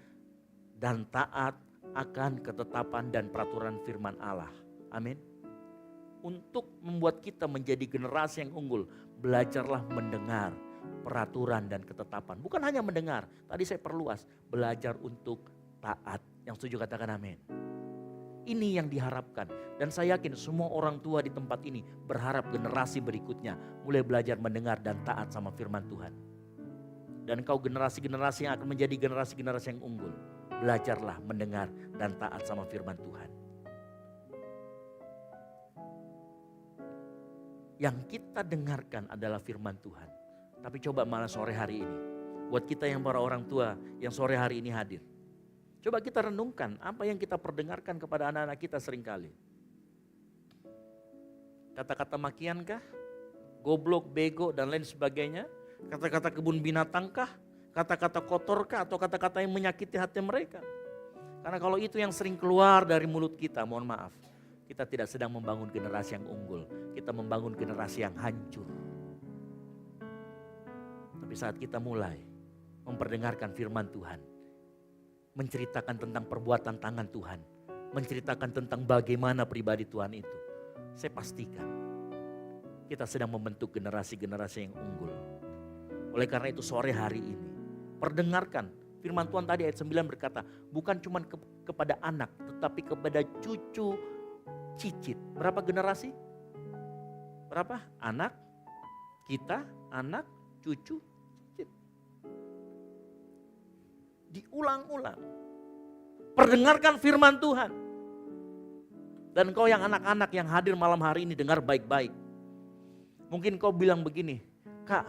dan taat akan ketetapan dan peraturan firman Allah. Amin. Untuk membuat kita menjadi generasi yang unggul, belajarlah mendengar peraturan dan ketetapan. Bukan hanya mendengar, tadi saya perluas, belajar untuk taat. Yang setuju katakan amin. Ini yang diharapkan. Dan saya yakin semua orang tua di tempat ini berharap generasi berikutnya mulai belajar mendengar dan taat sama firman Tuhan. Dan kau generasi-generasi yang akan menjadi generasi-generasi yang unggul, belajarlah mendengar dan taat sama firman Tuhan. yang kita dengarkan adalah firman Tuhan. Tapi coba malah sore hari ini, buat kita yang para orang tua yang sore hari ini hadir. Coba kita renungkan apa yang kita perdengarkan kepada anak-anak kita seringkali. Kata-kata makiankah? Goblok, bego, dan lain sebagainya? Kata-kata kebun binatangkah? Kata-kata kotorkah? Atau kata-kata yang menyakiti hati mereka? Karena kalau itu yang sering keluar dari mulut kita, mohon maaf. Kita tidak sedang membangun generasi yang unggul. Kita membangun generasi yang hancur. Tapi saat kita mulai memperdengarkan firman Tuhan, menceritakan tentang perbuatan tangan Tuhan, menceritakan tentang bagaimana pribadi Tuhan itu, saya pastikan kita sedang membentuk generasi-generasi yang unggul. Oleh karena itu sore hari ini, perdengarkan firman Tuhan tadi ayat 9 berkata, bukan cuma kepada anak, tetapi kepada cucu cicit. Berapa generasi? Berapa? Anak, kita, anak, cucu, cicit. Diulang-ulang. Perdengarkan firman Tuhan. Dan kau yang anak-anak yang hadir malam hari ini dengar baik-baik. Mungkin kau bilang begini, Kak,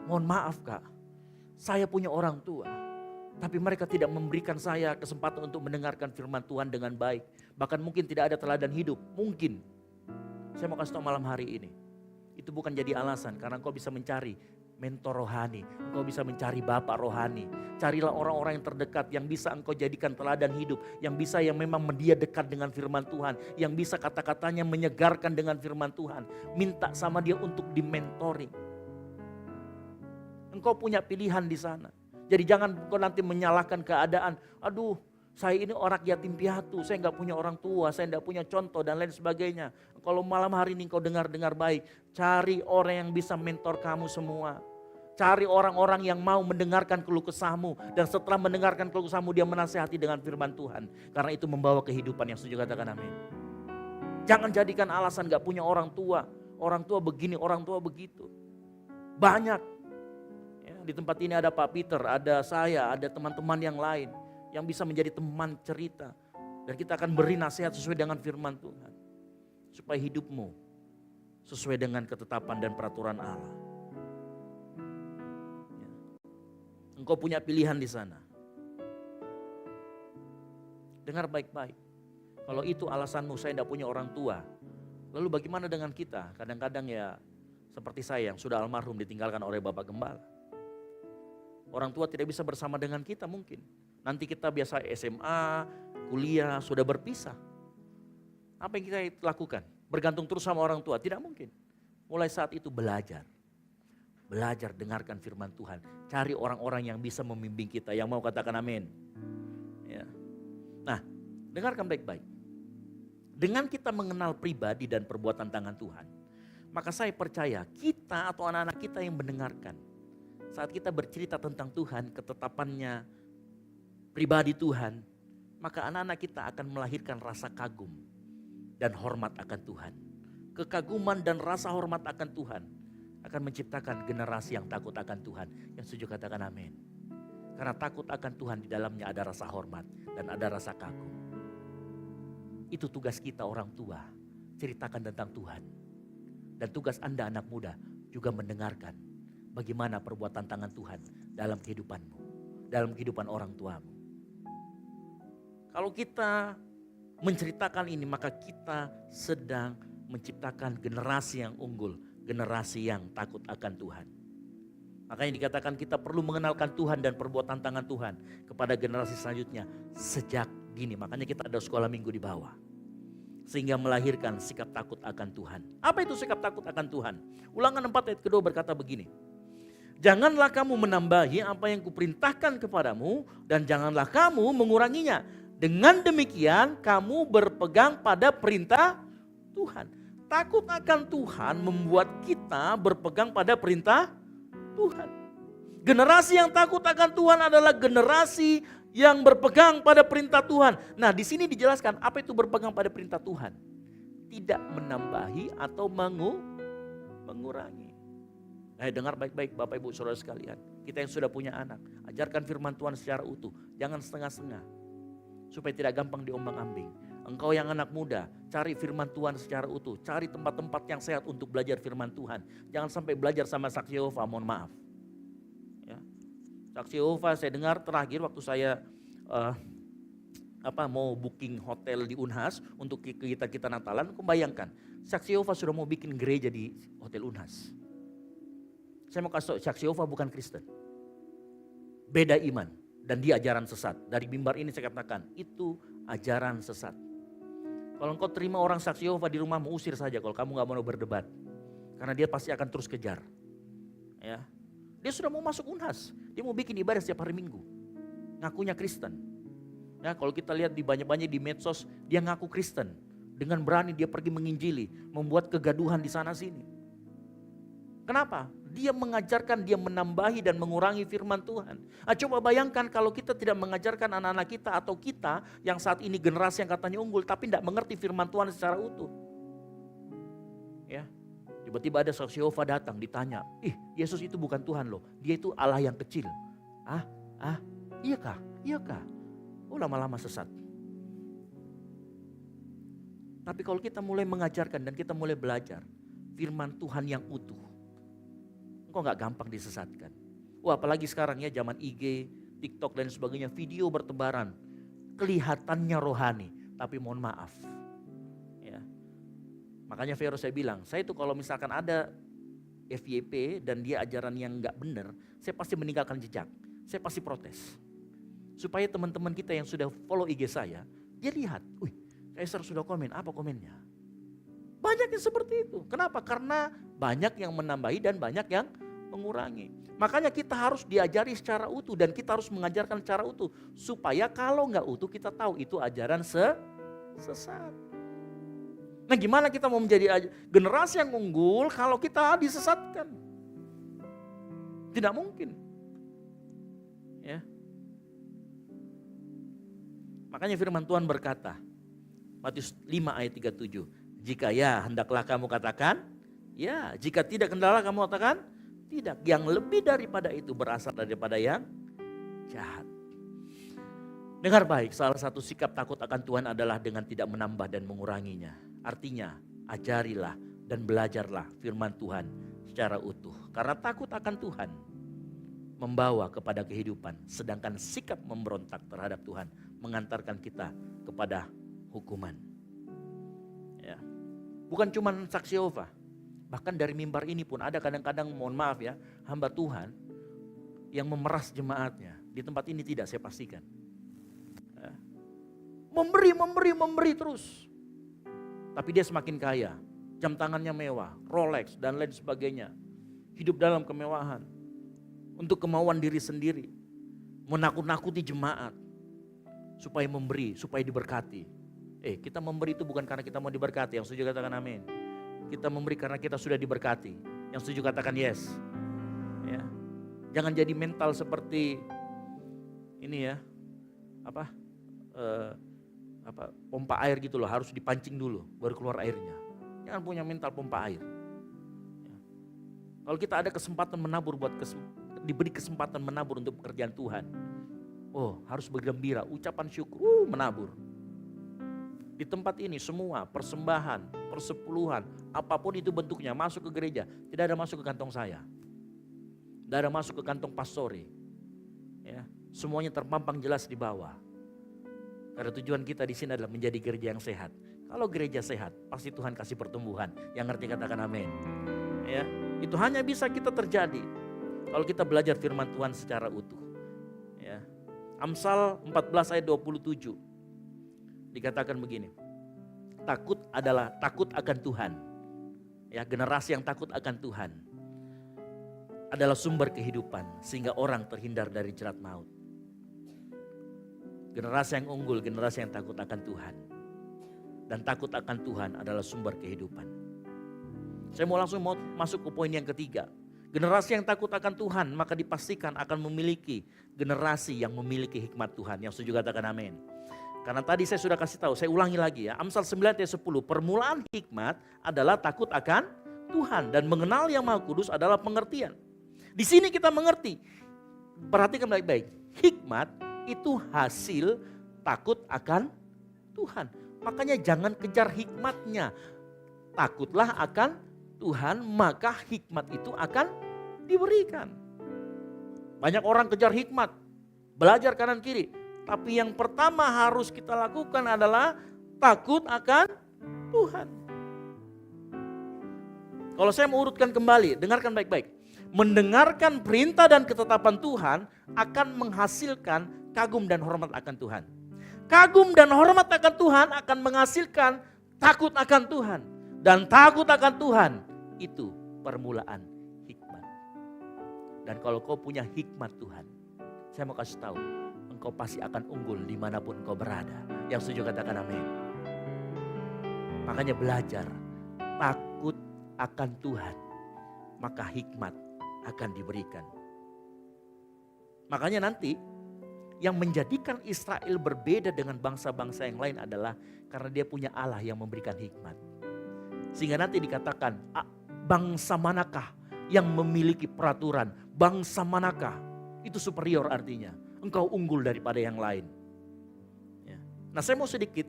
mohon maaf Kak, saya punya orang tua. Tapi mereka tidak memberikan saya kesempatan untuk mendengarkan firman Tuhan dengan baik. Bahkan mungkin tidak ada teladan hidup, mungkin. Saya mau kasih tahu malam hari ini. Itu bukan jadi alasan karena engkau bisa mencari mentor rohani. Engkau bisa mencari bapak rohani. Carilah orang-orang yang terdekat yang bisa engkau jadikan teladan hidup. Yang bisa yang memang dia dekat dengan firman Tuhan. Yang bisa kata-katanya menyegarkan dengan firman Tuhan. Minta sama dia untuk di-mentoring. Engkau punya pilihan di sana. Jadi jangan engkau nanti menyalahkan keadaan. Aduh, saya ini orang yatim piatu, saya enggak punya orang tua, saya enggak punya contoh dan lain sebagainya. Kalau malam hari ini engkau dengar-dengar baik, cari orang yang bisa mentor kamu semua. Cari orang-orang yang mau mendengarkan keluh kesahmu. Dan setelah mendengarkan keluh kesahmu dia menasihati dengan firman Tuhan. Karena itu membawa kehidupan yang setuju katakan amin. Jangan jadikan alasan gak punya orang tua. Orang tua begini, orang tua begitu. Banyak. Ya, di tempat ini ada Pak Peter, ada saya, ada teman-teman yang lain. Yang bisa menjadi teman cerita. Dan kita akan beri nasihat sesuai dengan firman Tuhan. Supaya hidupmu sesuai dengan ketetapan dan peraturan Allah. Engkau punya pilihan di sana. Dengar baik-baik. Kalau itu alasanmu saya tidak punya orang tua. Lalu bagaimana dengan kita? Kadang-kadang ya seperti saya yang sudah almarhum ditinggalkan oleh Bapak Gembala. Orang tua tidak bisa bersama dengan kita mungkin. Nanti kita biasa SMA, kuliah, sudah berpisah. Apa yang kita lakukan? Bergantung terus sama orang tua? Tidak mungkin. Mulai saat itu belajar. Belajar dengarkan firman Tuhan. Cari orang-orang yang bisa membimbing kita. Yang mau katakan amin. Ya. Nah, dengarkan baik-baik. Dengan kita mengenal pribadi dan perbuatan tangan Tuhan. Maka saya percaya kita atau anak-anak kita yang mendengarkan. Saat kita bercerita tentang Tuhan, ketetapannya, pribadi Tuhan. Maka anak-anak kita akan melahirkan rasa kagum dan hormat akan Tuhan. Kekaguman dan rasa hormat akan Tuhan akan menciptakan generasi yang takut akan Tuhan. Yang setuju katakan amin. Karena takut akan Tuhan di dalamnya ada rasa hormat dan ada rasa kagum. Itu tugas kita orang tua. Ceritakan tentang Tuhan. Dan tugas Anda anak muda juga mendengarkan bagaimana perbuatan tangan Tuhan dalam kehidupanmu. Dalam kehidupan orang tuamu. Kalau kita menceritakan ini maka kita sedang menciptakan generasi yang unggul. Generasi yang takut akan Tuhan. Makanya dikatakan kita perlu mengenalkan Tuhan dan perbuatan tangan Tuhan kepada generasi selanjutnya sejak dini. Makanya kita ada sekolah minggu di bawah. Sehingga melahirkan sikap takut akan Tuhan. Apa itu sikap takut akan Tuhan? Ulangan 4 ayat kedua berkata begini. Janganlah kamu menambahi apa yang kuperintahkan kepadamu dan janganlah kamu menguranginya. Dengan demikian kamu berpegang pada perintah Tuhan. Takut akan Tuhan membuat kita berpegang pada perintah Tuhan. Generasi yang takut akan Tuhan adalah generasi yang berpegang pada perintah Tuhan. Nah, di sini dijelaskan apa itu berpegang pada perintah Tuhan. Tidak menambahi atau mengurangi. Dengar baik-baik Bapak Ibu Saudara sekalian. Kita yang sudah punya anak, ajarkan firman Tuhan secara utuh, jangan setengah-setengah. Supaya tidak gampang diombang-ambing. Engkau yang anak muda, cari firman Tuhan secara utuh. Cari tempat-tempat yang sehat untuk belajar firman Tuhan. Jangan sampai belajar sama saksi Yehova, mohon maaf. Ya. Saksi Yehova saya dengar terakhir waktu saya mau booking hotel di Unhas untuk kita Natalan. Aku bayangkan, saksi Yehova sudah mau bikin gereja di hotel Unhas. Saya mau kasih tahu, saksi Yehova bukan Kristen. Beda iman dan dia ajaran sesat. Dari mimbar ini saya katakan, itu ajaran sesat. Kalau engkau terima orang saksi Yehova di rumahmu, usir saja kalau kamu gak mau berdebat. Karena dia pasti akan terus kejar. Ya. Dia sudah mau masuk Unhas. Dia mau bikin ibadah setiap hari Minggu. Ngakunya Kristen. Ya, kalau kita lihat di banyak-banyak di medsos, dia ngaku Kristen. Dengan berani dia pergi menginjili. Membuat kegaduhan di sana sini. Kenapa? Dia mengajarkan, dia menambahi dan mengurangi firman Tuhan. Coba bayangkan kalau kita tidak mengajarkan anak-anak kita atau kita yang saat ini generasi yang katanya unggul tapi tidak mengerti firman Tuhan secara utuh. Ya, tiba-tiba ada saksi Yehova datang ditanya, Yesus itu bukan Tuhan loh, dia itu Allah yang kecil. Iyakah? Iyakah? Oh, lama-lama sesat. Tapi kalau kita mulai mengajarkan dan kita mulai belajar firman Tuhan yang utuh, kok gak gampang disesatkan. Wah, apalagi sekarang ya zaman IG, TikTok dan sebagainya, video bertebaran. Kelihatannya rohani, tapi mohon maaf. Ya. Makanya Vero saya bilang, saya itu kalau misalkan ada FYP dan dia ajaran yang gak benar, saya pasti meninggalkan jejak. Saya pasti protes. Supaya teman-teman kita yang sudah follow IG saya, dia lihat, Kaiser sudah komen, apa komennya? Banyak yang seperti itu. Kenapa? Karena banyak yang menambahi dan banyak yang mengurangi. Makanya kita harus diajari secara utuh dan kita harus mengajarkan secara utuh. Supaya kalau nggak utuh kita tahu itu ajaran sesat. Nah, gimana kita mau menjadi generasi yang unggul kalau kita disesatkan? Tidak mungkin. Ya. Makanya firman Tuhan berkata, Matius 5 ayat 37. Jika ya, hendaklah kamu katakan, ya. Jika tidak, hendaklah kamu katakan, tidak. Yang lebih daripada itu berasal daripada yang jahat. Dengar baik, salah satu sikap takut akan Tuhan adalah dengan tidak menambah dan menguranginya. Artinya, ajarilah dan belajarlah firman Tuhan secara utuh. Karena takut akan Tuhan membawa kepada kehidupan. Sedangkan sikap memberontak terhadap Tuhan mengantarkan kita kepada hukuman. Ya. Bukan cuma saksi Yehova, bahkan dari mimbar ini pun ada kadang-kadang, mohon maaf ya, hamba Tuhan yang memeras jemaatnya. Di tempat ini tidak, saya pastikan. Ya. Memberi terus. Tapi dia semakin kaya, jam tangannya mewah, Rolex dan lain sebagainya. Hidup dalam kemewahan. Untuk kemauan diri sendiri. Menakut-nakuti jemaat. Supaya memberi, supaya diberkati. Kita memberi itu bukan karena kita mau diberkati. Yang setuju katakan amin. Kita memberi karena kita sudah diberkati. Yang setuju katakan yes. Ya. Jangan jadi mental seperti ini ya. Pompa air gitu loh, harus dipancing dulu baru keluar airnya. Jangan punya mental pompa air. Ya. Kalau kita ada kesempatan menabur diberi kesempatan menabur untuk pekerjaan Tuhan. Harus bergembira, ucapan syukur, menabur. Di tempat ini semua persembahan, persepuluhan, apapun itu bentuknya masuk ke gereja, tidak ada masuk ke kantong saya. Tidak ada masuk ke kantong pastori. Ya, semuanya terpampang jelas di bawah. Karena tujuan kita di sini adalah menjadi gereja yang sehat. Kalau gereja sehat, pasti Tuhan kasih pertumbuhan. Yang ngerti katakan amin. Ya, itu hanya bisa kita terjadi kalau kita belajar firman Tuhan secara utuh. Ya. Amsal 14 ayat 27 dikatakan begini. Takut akan Tuhan. Ya, generasi yang takut akan Tuhan adalah sumber kehidupan sehingga orang terhindar dari jerat maut. Generasi yang unggul, generasi yang takut akan Tuhan. Dan takut akan Tuhan adalah sumber kehidupan. Saya mau langsung masuk ke poin yang ketiga. Generasi yang takut akan Tuhan maka dipastikan akan memiliki generasi yang memiliki hikmat Tuhan. Yang setuju katakan amin. Karena tadi saya sudah kasih tahu, saya ulangi lagi ya. Amsal 9 ayat 10, permulaan hikmat adalah takut akan Tuhan. Dan mengenal yang Maha Kudus adalah pengertian. Di sini kita mengerti. Perhatikan baik-baik. Hikmat itu hasil takut akan Tuhan. Makanya jangan kejar hikmatnya. Takutlah akan Tuhan, maka hikmat itu akan diberikan. Banyak orang kejar hikmat, belajar kanan kiri. Tapi yang pertama harus kita lakukan adalah takut akan Tuhan. Kalau saya mau urutkan kembali, dengarkan baik-baik. Mendengarkan perintah dan ketetapan Tuhan akan menghasilkan kagum dan hormat akan Tuhan. Kagum dan hormat akan Tuhan akan menghasilkan takut akan Tuhan. Dan takut akan Tuhan itu permulaan hikmat. Dan kalau kau punya hikmat Tuhan, saya mau kasih tahu, engkau pasti akan unggul dimanapun engkau berada. Yang setuju katakan amin. Makanya belajar takut akan Tuhan, maka hikmat akan diberikan. Makanya nanti yang menjadikan Israel berbeda dengan bangsa-bangsa yang lain adalah karena dia punya Allah yang memberikan hikmat. Sehingga nanti dikatakan bangsa manakah yang memiliki peraturan, bangsa manakah itu superior artinya. Engkau unggul daripada yang lain. Ya. Nah saya mau sedikit.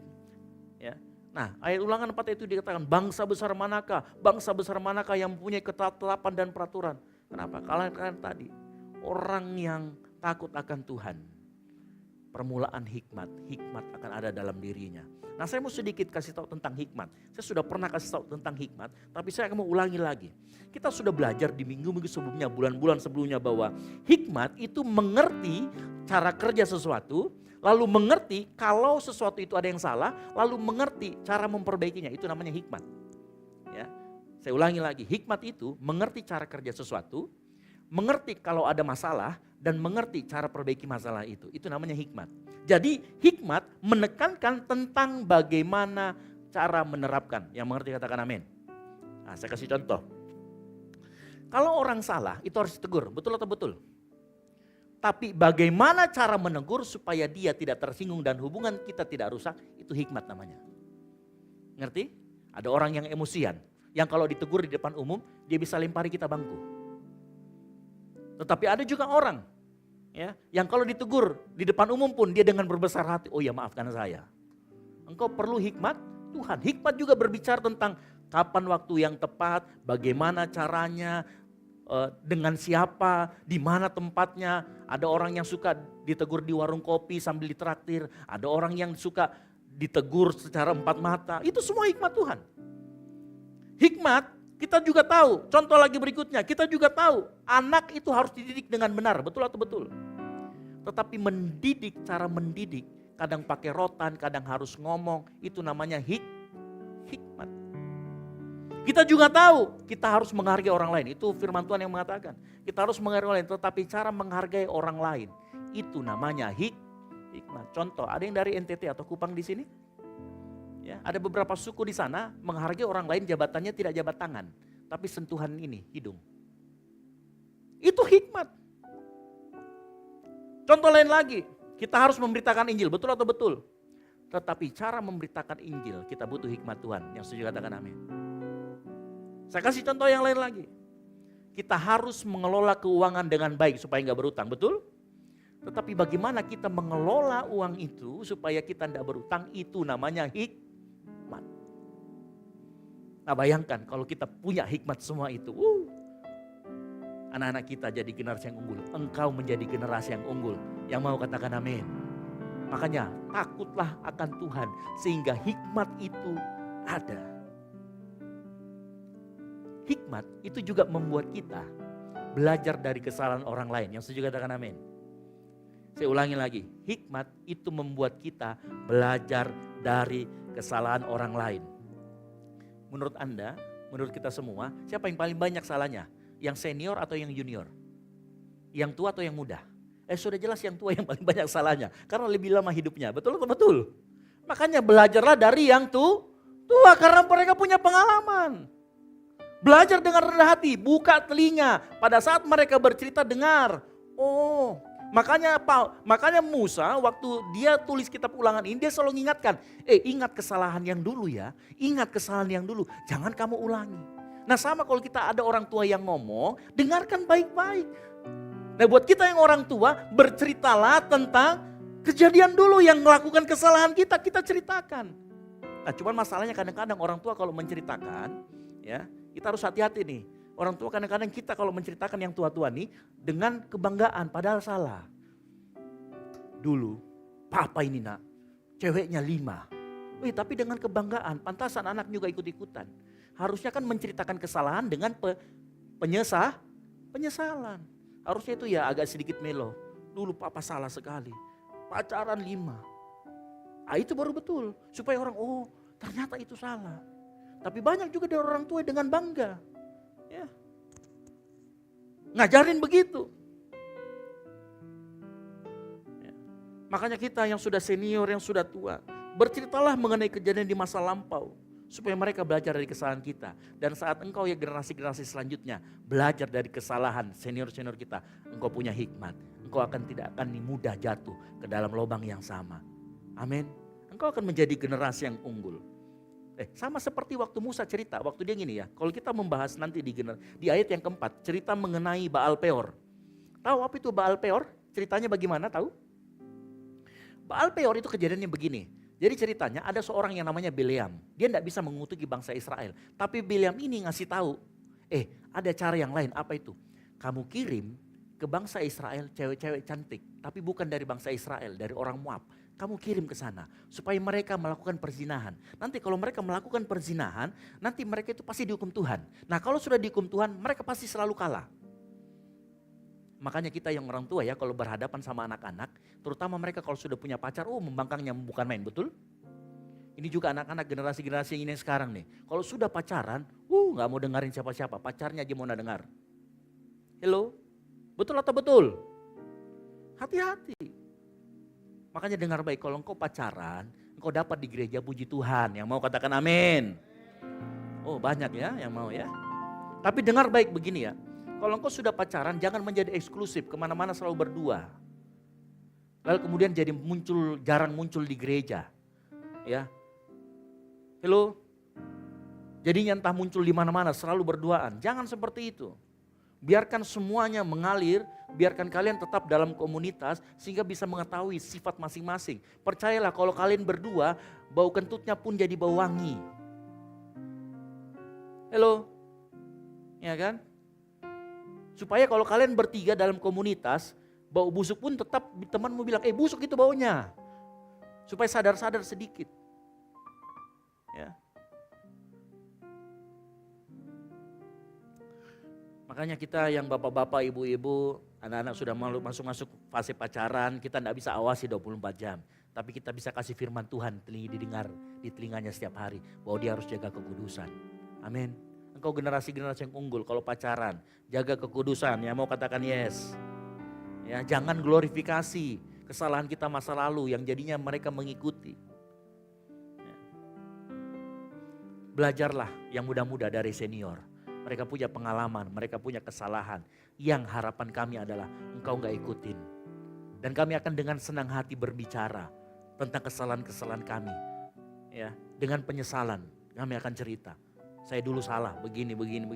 Ya. Nah ayat Ulangan 4 itu dikatakan bangsa besar manakah yang mempunyai ketetapan dan peraturan. Kenapa? Kalian tadi orang yang takut akan Tuhan. Permulaan hikmat akan ada dalam dirinya. Nah saya mau sedikit kasih tahu tentang hikmat. Saya sudah pernah kasih tahu tentang hikmat, tapi saya akan mau ulangi lagi. Kita sudah belajar di minggu-minggu sebelumnya, bulan-bulan sebelumnya bahwa hikmat itu mengerti cara kerja sesuatu, lalu mengerti kalau sesuatu itu ada yang salah, lalu mengerti cara memperbaikinya. Itu namanya hikmat. Ya, saya ulangi lagi, hikmat itu mengerti cara kerja sesuatu, mengerti kalau ada masalah, dan mengerti cara perbaiki masalah itu. Itu namanya hikmat. Jadi hikmat menekankan tentang bagaimana cara menerapkan. Yang mengerti katakan amin. Nah, saya kasih contoh. Kalau orang salah itu harus ditegur, betul atau betul? Tapi bagaimana cara menegur supaya dia tidak tersinggung dan hubungan kita tidak rusak, itu hikmat namanya. Ngerti? Ada orang yang emosian, yang kalau ditegur di depan umum, dia bisa lempari kita bangku. Tetapi ada juga orang ya, yang kalau ditegur di depan umum pun dia dengan berbesar hati, oh ya maafkan saya. Engkau perlu hikmat Tuhan. Hikmat juga berbicara tentang kapan waktu yang tepat, bagaimana caranya, dengan siapa, di mana tempatnya. Ada orang yang suka ditegur di warung kopi sambil ditraktir. Ada orang yang suka ditegur secara empat mata. Itu semua hikmat Tuhan. Hikmat kita juga tahu, contoh lagi berikutnya, kita juga tahu anak itu harus dididik dengan benar, betul atau betul? Tetapi mendidik, cara mendidik, kadang pakai rotan, kadang harus ngomong, itu namanya hikmat. Kita juga tahu, kita harus menghargai orang lain, itu firman Tuhan yang mengatakan. Kita harus menghargai orang lain, tetapi cara menghargai orang lain, itu namanya hikmat. Contoh, ada yang dari NTT atau Kupang di sini? Ya, ada beberapa suku di sana menghargai orang lain jabatannya tidak jabat tangan, tapi sentuhan ini hidung. Itu hikmat. Contoh lain lagi, kita harus memberitakan Injil, betul atau betul? Tetapi cara memberitakan Injil kita butuh hikmat Tuhan. Yang setuju katakan amin. Saya kasih contoh yang lain lagi. Kita harus mengelola keuangan dengan baik supaya nggak berutang, betul? Tetapi bagaimana kita mengelola uang itu supaya kita tidak berutang, itu namanya hikmat. Nah bayangkan kalau kita punya hikmat semua itu, anak-anak kita jadi generasi yang unggul. Engkau menjadi generasi yang unggul. Yang mau katakan amin. Makanya takutlah akan Tuhan sehingga hikmat itu ada. Hikmat itu juga membuat kita belajar dari kesalahan orang lain. Yang setuju katakan amin. Saya ulangi lagi, hikmat itu membuat kita belajar dari kesalahan orang lain. Menurut Anda, menurut kita semua, siapa yang paling banyak salahnya? Yang senior atau yang junior? Yang tua atau yang muda? Sudah jelas yang tua yang paling banyak salahnya. Karena lebih lama hidupnya, betul atau betul? Makanya belajarlah dari yang tua karena mereka punya pengalaman. Belajar dengan rendah hati, buka telinga. Pada saat mereka bercerita dengar. Oh, makanya Musa waktu dia tulis kitab Ulangan ini dia selalu mengingatkan, ingat kesalahan yang dulu ya, ingat kesalahan yang dulu, jangan kamu ulangi. Nah sama kalau kita ada orang tua yang ngomong, dengarkan baik-baik. Nah buat kita yang orang tua, berceritalah tentang kejadian dulu yang melakukan kesalahan kita ceritakan. Nah, cuman masalahnya kadang-kadang orang tua kalau menceritakan, ya kita harus hati-hati nih. Orang tua kadang-kadang kita kalau menceritakan yang tua-tua nih dengan kebanggaan, padahal salah. Dulu, papa ini nak, ceweknya 5. Wih, tapi dengan kebanggaan, pantasan anak juga ikut-ikutan. Harusnya kan menceritakan kesalahan dengan penyesalan. Harusnya itu ya agak sedikit melo. Dulu papa salah sekali, pacaran 5. Ah, itu baru betul, supaya orang, oh ternyata itu salah. Tapi banyak juga dari orang tua dengan bangga. Ya. Ngajarin begitu. Ya. Makanya kita yang sudah senior, yang sudah tua, berceritalah mengenai kejadian di masa lampau. Supaya mereka belajar dari kesalahan kita. Dan saat engkau ya generasi-generasi selanjutnya belajar dari kesalahan senior-senior kita. Engkau punya hikmat. Engkau tidak akan mudah jatuh ke dalam lubang yang sama. Amin. Engkau akan menjadi generasi yang unggul. Sama seperti waktu Musa cerita. Waktu dia gini ya. Kalau kita membahas nanti di ayat yang keempat. Cerita mengenai Baal Peor. Tahu apa itu Baal Peor? Ceritanya bagaimana tahu? Baal Peor itu kejadiannya begini. Jadi ceritanya ada seorang yang namanya Bileam. Dia tidak bisa mengutuki bangsa Israel. Tapi Bileam ini ngasih tahu, ada cara yang lain. Apa itu? Kamu kirim ke bangsa Israel cewek-cewek cantik. Tapi bukan dari bangsa Israel, dari orang Moab. Kamu kirim ke sana supaya mereka melakukan perzinahan. Nanti kalau mereka melakukan perzinahan, nanti mereka itu pasti dihukum Tuhan. Nah kalau sudah dihukum Tuhan, mereka pasti selalu kalah. Makanya kita yang orang tua ya kalau berhadapan sama anak-anak, terutama mereka kalau sudah punya pacar, membangkangnya bukan main, betul? Ini juga anak-anak generasi-generasi yang ini sekarang nih. Kalau sudah pacaran, gak mau dengerin siapa-siapa, pacarnya aja mau dengar. Hello? Betul atau betul? Hati-hati. Makanya dengar baik, kalau engkau pacaran, engkau dapat di gereja puji Tuhan. Yang mau katakan amin. Oh banyak ya yang mau ya. Tapi dengar baik begini ya. Kalau engkau sudah pacaran, jangan menjadi eksklusif, kemana-mana selalu berdua. Lalu kemudian jarang muncul di gereja. Ya, hello? Jadinya entah muncul di mana-mana, selalu berduaan. Jangan seperti itu. Biarkan semuanya mengalir, biarkan kalian tetap dalam komunitas, sehingga bisa mengetahui sifat masing-masing. Percayalah kalau kalian berdua, bau kentutnya pun jadi bau wangi. Hello? Ya kan? Supaya kalau kalian bertiga dalam komunitas, bau busuk pun tetap temanmu bilang, busuk itu baunya. Supaya sadar-sadar sedikit. Ya. Makanya kita yang bapak-bapak, ibu-ibu, anak-anak sudah masuk fase pacaran, kita tidak bisa awasi 24 jam. Tapi kita bisa kasih firman Tuhan, didengar di telinganya setiap hari. Bahwa dia harus jaga kekudusan. Amin. Engkau generasi-generasi yang unggul kalau pacaran, jaga kekudusan, ya mau katakan yes. Ya, jangan glorifikasi kesalahan kita masa lalu yang jadinya mereka mengikuti. Ya. Belajarlah yang muda-muda dari senior. Mereka punya pengalaman, mereka punya kesalahan. Yang harapan kami adalah engkau gak ikutin. Dan kami akan dengan senang hati berbicara tentang kesalahan-kesalahan kami. Ya, dengan penyesalan kami akan cerita. Saya dulu salah, begini. Bukan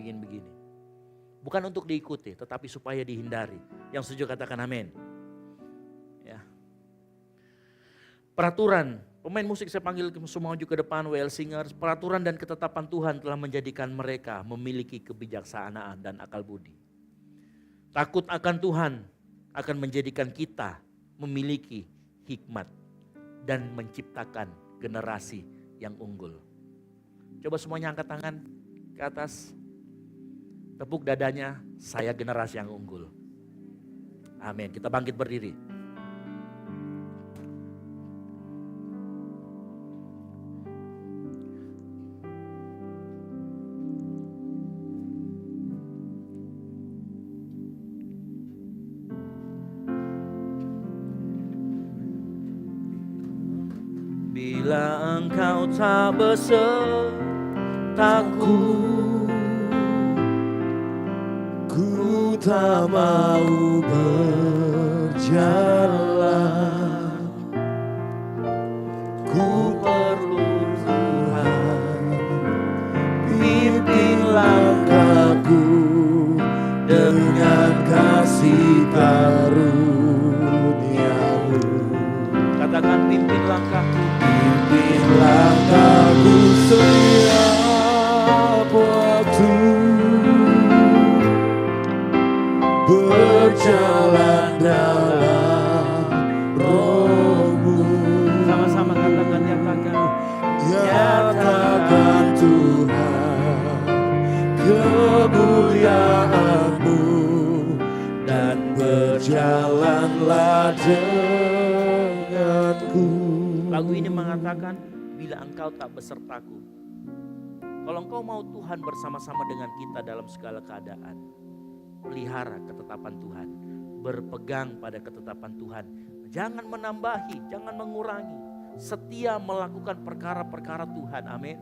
untuk diikuti, tetapi supaya dihindari. Yang setuju katakan amin. Ya. Peraturan, pemain musik saya panggil semua maju ke depan, WL Singers. Peraturan dan ketetapan Tuhan telah menjadikan mereka memiliki kebijaksanaan dan akal budi. Takut akan Tuhan akan menjadikan kita memiliki hikmat dan menciptakan generasi yang unggul. Coba semuanya angkat tangan ke atas. Tepuk dadanya, saya generasi yang unggul. Amin. Kita bangkit berdiri. Bila engkau tak besertaku, Ku tak mau berjalan, ku perlu Tuhan, pimpin langkahku dengan kasih karunia-Mu. Katakan pimpin langkahku. Pimpin langkahku setiap waktu, berjalan dalam Roh-Mu. Sama-sama katakan, nyatakan. Nyatakan Tuhan kemuliaan-Mu, dan berjalanlah denganku. Lagu ini mengatakan, bila engkau tak besertaku. Kalau engkau mau Tuhan bersama-sama dengan kita dalam segala keadaan, pelihara ketetapan Tuhan, berpegang pada ketetapan Tuhan. Jangan menambahi, jangan mengurangi. Setia melakukan perkara-perkara Tuhan, amin.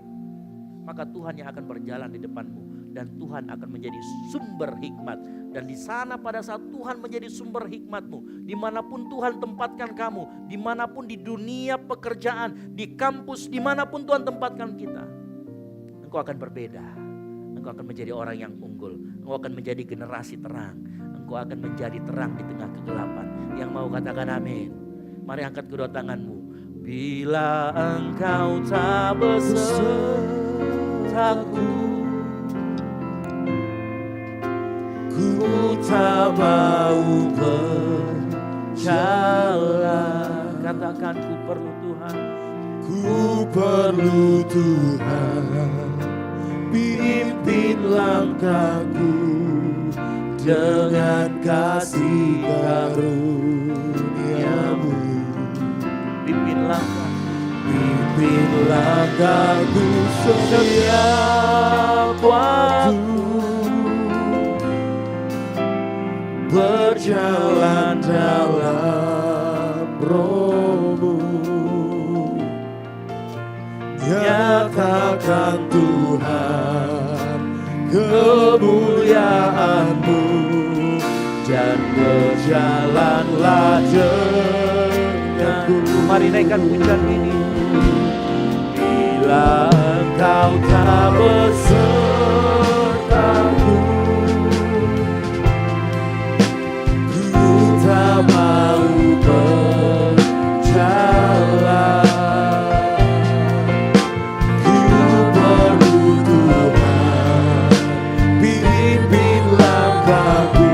Maka Tuhan yang akan berjalan di depanmu, dan Tuhan akan menjadi sumber hikmat. Dan di sana pada saat Tuhan menjadi sumber hikmatmu, dimanapun Tuhan tempatkan kamu, dimanapun di dunia pekerjaan, di kampus, dimanapun Tuhan tempatkan kita, engkau akan berbeda. Engkau akan menjadi orang yang unggul, engkau akan menjadi generasi terang, engkau akan menjadi terang di tengah kegelapan. Yang mau katakan amin. Mari angkat kedua tanganmu. Bila engkau tak besertaku, ku tak mau berjalan. Katakan, ku perlu Tuhan. Ku perlu Tuhan, pimpin langkahku dengan kasih karunia-Mu. Pimpin langkah, Pimpin langkahku setiap waktu, berjalan dalam Roh-Mu. Nyatakan Tuhan kemuliaan-Mu, dan berjalanlah denganku. mari naikkan pujian ini. Bila engkau tak besertaku, ku tak mau berjalan. Ku perlu Tuhan, pimpin langkahku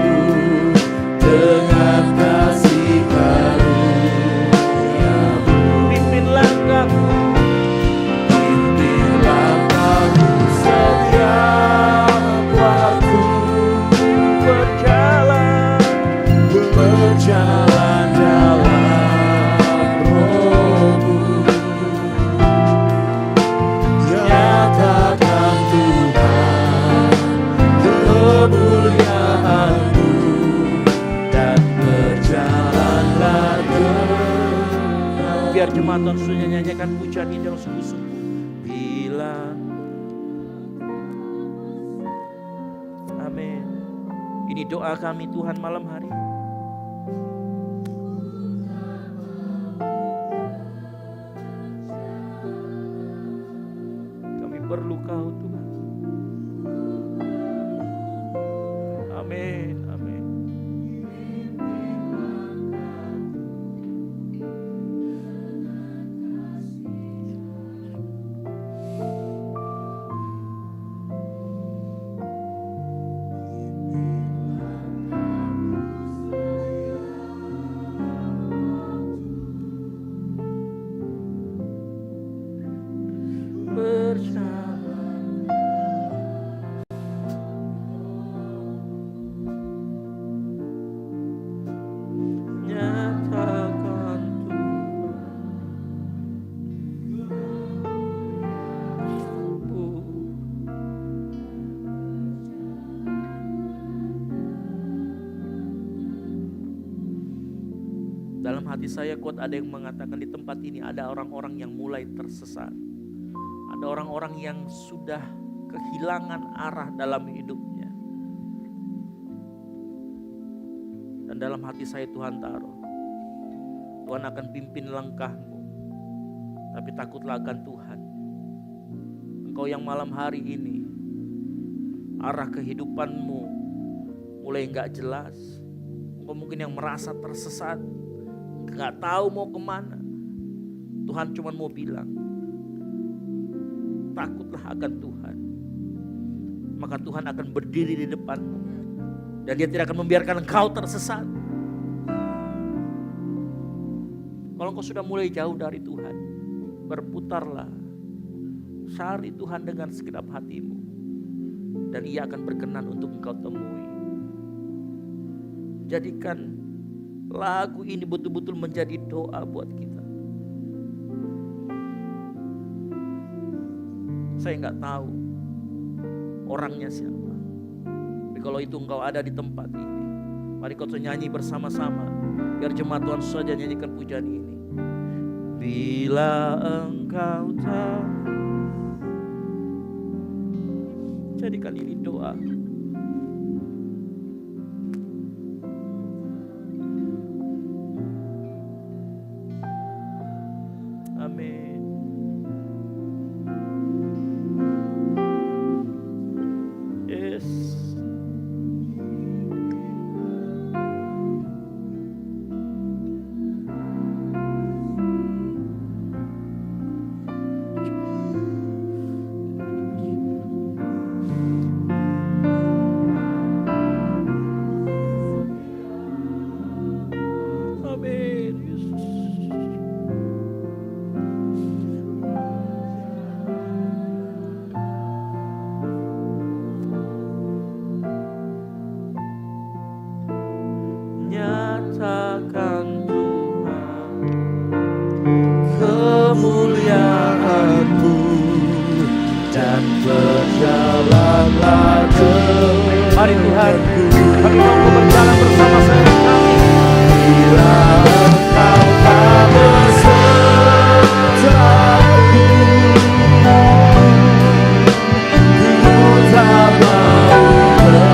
dengan kasih karunia-Mu. Pimpin langkahku, Pimpin langkahku setiap waktu, berjalan dalam Roh-Mu. Nyatakan Tuhan kemuliaan-Mu, dan berjalanlah denganku. biar jemaat Tuhan sudah nyanyikan pujian ini dengan sungguh-sungguh. Bila, amin. Ini doa kami Tuhan malam hari. Kami perlu Kau Tuhan. Amin, amin. Berjalan. Nyatakan Dalam hati saya kuat ada yang mengatakan di tempat ini ada orang-orang yang mulai tersesat. Ada orang-orang yang sudah kehilangan arah dalam hidupnya. Dan dalam hati saya Tuhan taruh, Tuhan akan pimpin langkahmu. Tapi takutlah akan Tuhan. Engkau yang malam hari ini, arah kehidupanmu mulai gak jelas. Engkau mungkin yang merasa tersesat, gak tahu mau kemana. Tuhan cuma mau bilang, takutlah akan Tuhan. Maka Tuhan akan berdiri di depanmu. Dan Dia tidak akan membiarkan engkau tersesat. Kalau engkau sudah mulai jauh dari Tuhan, berputarlah. Cari Tuhan dengan segenap hatimu. Dan Ia akan berkenan untuk engkau temui. Jadikan lagu ini betul-betul menjadi doa buat kita. Saya nggak tahu orangnya siapa. Tapi kalau itu engkau ada di tempat ini, mari kau nyanyi bersama-sama. Biar jemaat Tuhan saja nyanyikan pujian ini. Bila engkau tahu. Jadikan ini doa. Amin. Yes. Amin. Yesus. Nyatakan Tuhan kemuliaan-Mu dan berjalanlah dengan mari Tuhan, kami mau berjalan bersama-sama kami. Bila Engkau tak besertaku, ku tak mau berjalan.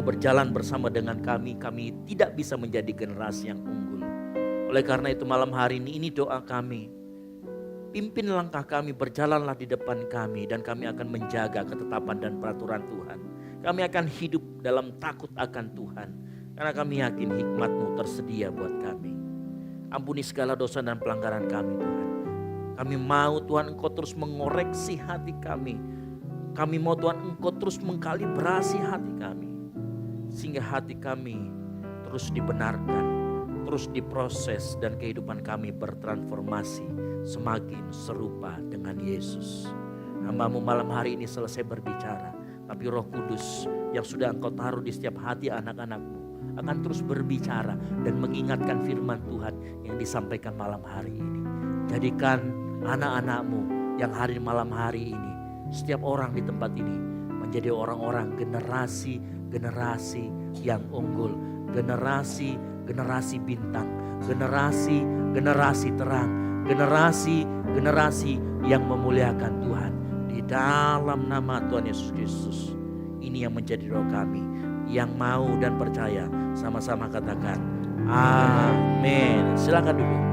Berjalan bersama dengan kami tidak bisa menjadi generasi yang unggul. Oleh karena itu malam hari ini doa kami. Pimpin langkah kami, berjalanlah di depan kami dan kami akan menjaga ketetapan dan peraturan Tuhan. Kami akan hidup dalam takut akan Tuhan. Karena kami yakin hikmat-Mu tersedia buat kami. Ampuni segala dosa dan pelanggaran kami Tuhan. Kami mau Tuhan Engkau terus mengoreksi hati kami. Kami mau Tuhan Engkau terus mengkalibrasi hati kami. Sehingga hati kami terus dibenarkan, terus diproses dan kehidupan kami bertransformasi semakin serupa dengan Yesus. Hamba-Mu malam hari ini selesai berbicara, tapi Roh Kudus yang sudah Engkau taruh di setiap hati anak-anak-Mu akan terus berbicara dan mengingatkan firman Tuhan yang disampaikan malam hari ini. Jadikan anak-anak-Mu yang hari malam hari ini, setiap orang di tempat ini menjadi orang-orang generasi yang unggul, generasi bintang, generasi terang, generasi yang memuliakan Tuhan. Di dalam nama Tuhan Yesus Kristus, ini yang menjadi doa kami. Yang mau dan percaya sama-sama katakan amin. Silakan duduk.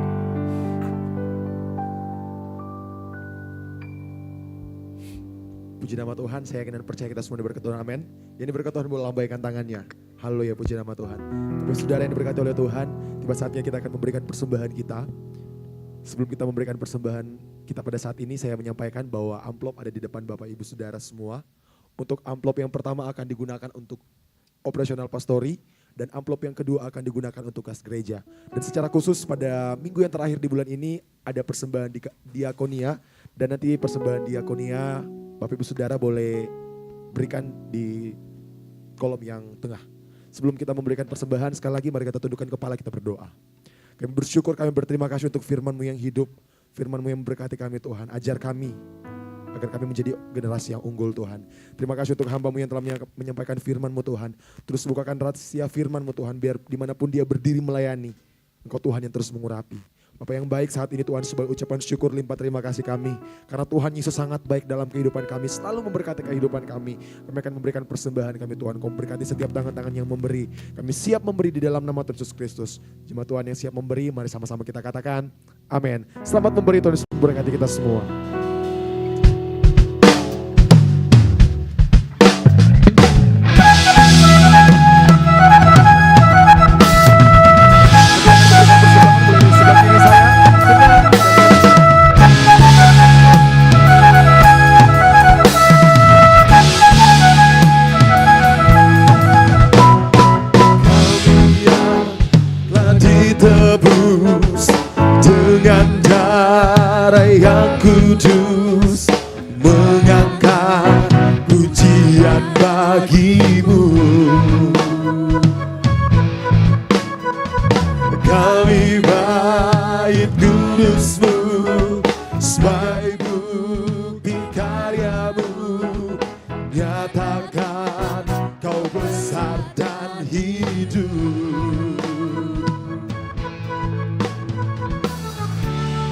Puji nama Tuhan, saya yakin dan percaya kita semua diberkati Tuhan, amin. Yang diberkati Tuhan boleh lambaikan tangannya. Haleluya, puji nama Tuhan. Tapi saudara yang diberkati oleh Tuhan, tiba saatnya kita akan memberikan persembahan kita. Sebelum kita memberikan persembahan kita pada saat ini, saya menyampaikan bahwa amplop ada di depan Bapak Ibu Saudara semua. Untuk amplop yang pertama akan digunakan untuk operasional pastori, dan amplop yang kedua akan digunakan untuk kas gereja. Dan secara khusus pada minggu yang terakhir di bulan ini ada persembahan di diakonia, dan nanti persembahan diakonia Bapak Ibu Saudara boleh berikan di kolom yang tengah. Sebelum kita memberikan persembahan, sekali lagi mari kita tundukkan kepala, kita berdoa. Kami bersyukur, kami berterima kasih untuk firman-Mu yang hidup, firman-Mu yang memberkati kami Tuhan. Ajar kami agar kami menjadi generasi yang unggul Tuhan. Terima kasih untuk hamba-Mu yang telah menyampaikan firman-Mu Tuhan. Terus bukakan rahasia firman-Mu Tuhan, biar dimanapun dia berdiri melayani, Engkau Tuhan yang terus mengurapi. Bapak yang baik, saat ini Tuhan sebagai ucapan syukur limpah terima kasih kami. Karena Tuhan Yesus sangat baik dalam kehidupan kami, selalu memberkati kehidupan kami. Kami akan memberikan persembahan kami Tuhan. Kau memberkati setiap tangan-tangan yang memberi. Kami siap memberi di dalam nama Tuhan Yesus Kristus. Jemaat Tuhan yang siap memberi, mari sama-sama kita katakan amin. Selamat memberi, Tuhan Yesus memberkati kita semua. Kudus mengangkat pujian bagimu. Kami bait kudus-Mu sebagai bukti karya-Mu. Nyatakan Kau besar dan hidup.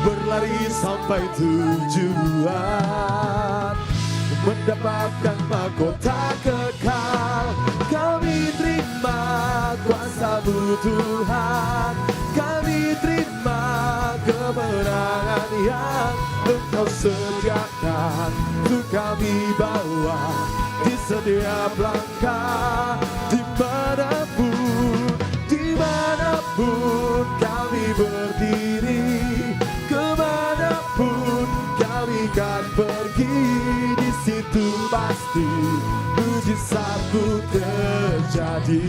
Berlari sampai tujuan, mendapatkan mahkota kekal. Kami terima kuasa-Mu Tuhan, kami terima kemenangan yang Engkau sediakan. Untuk kami bawa di setiap langkah, dimanapun kami berdiri, kemanapun kami kan pergi, di situ pasti mujizat-Mu terjadi.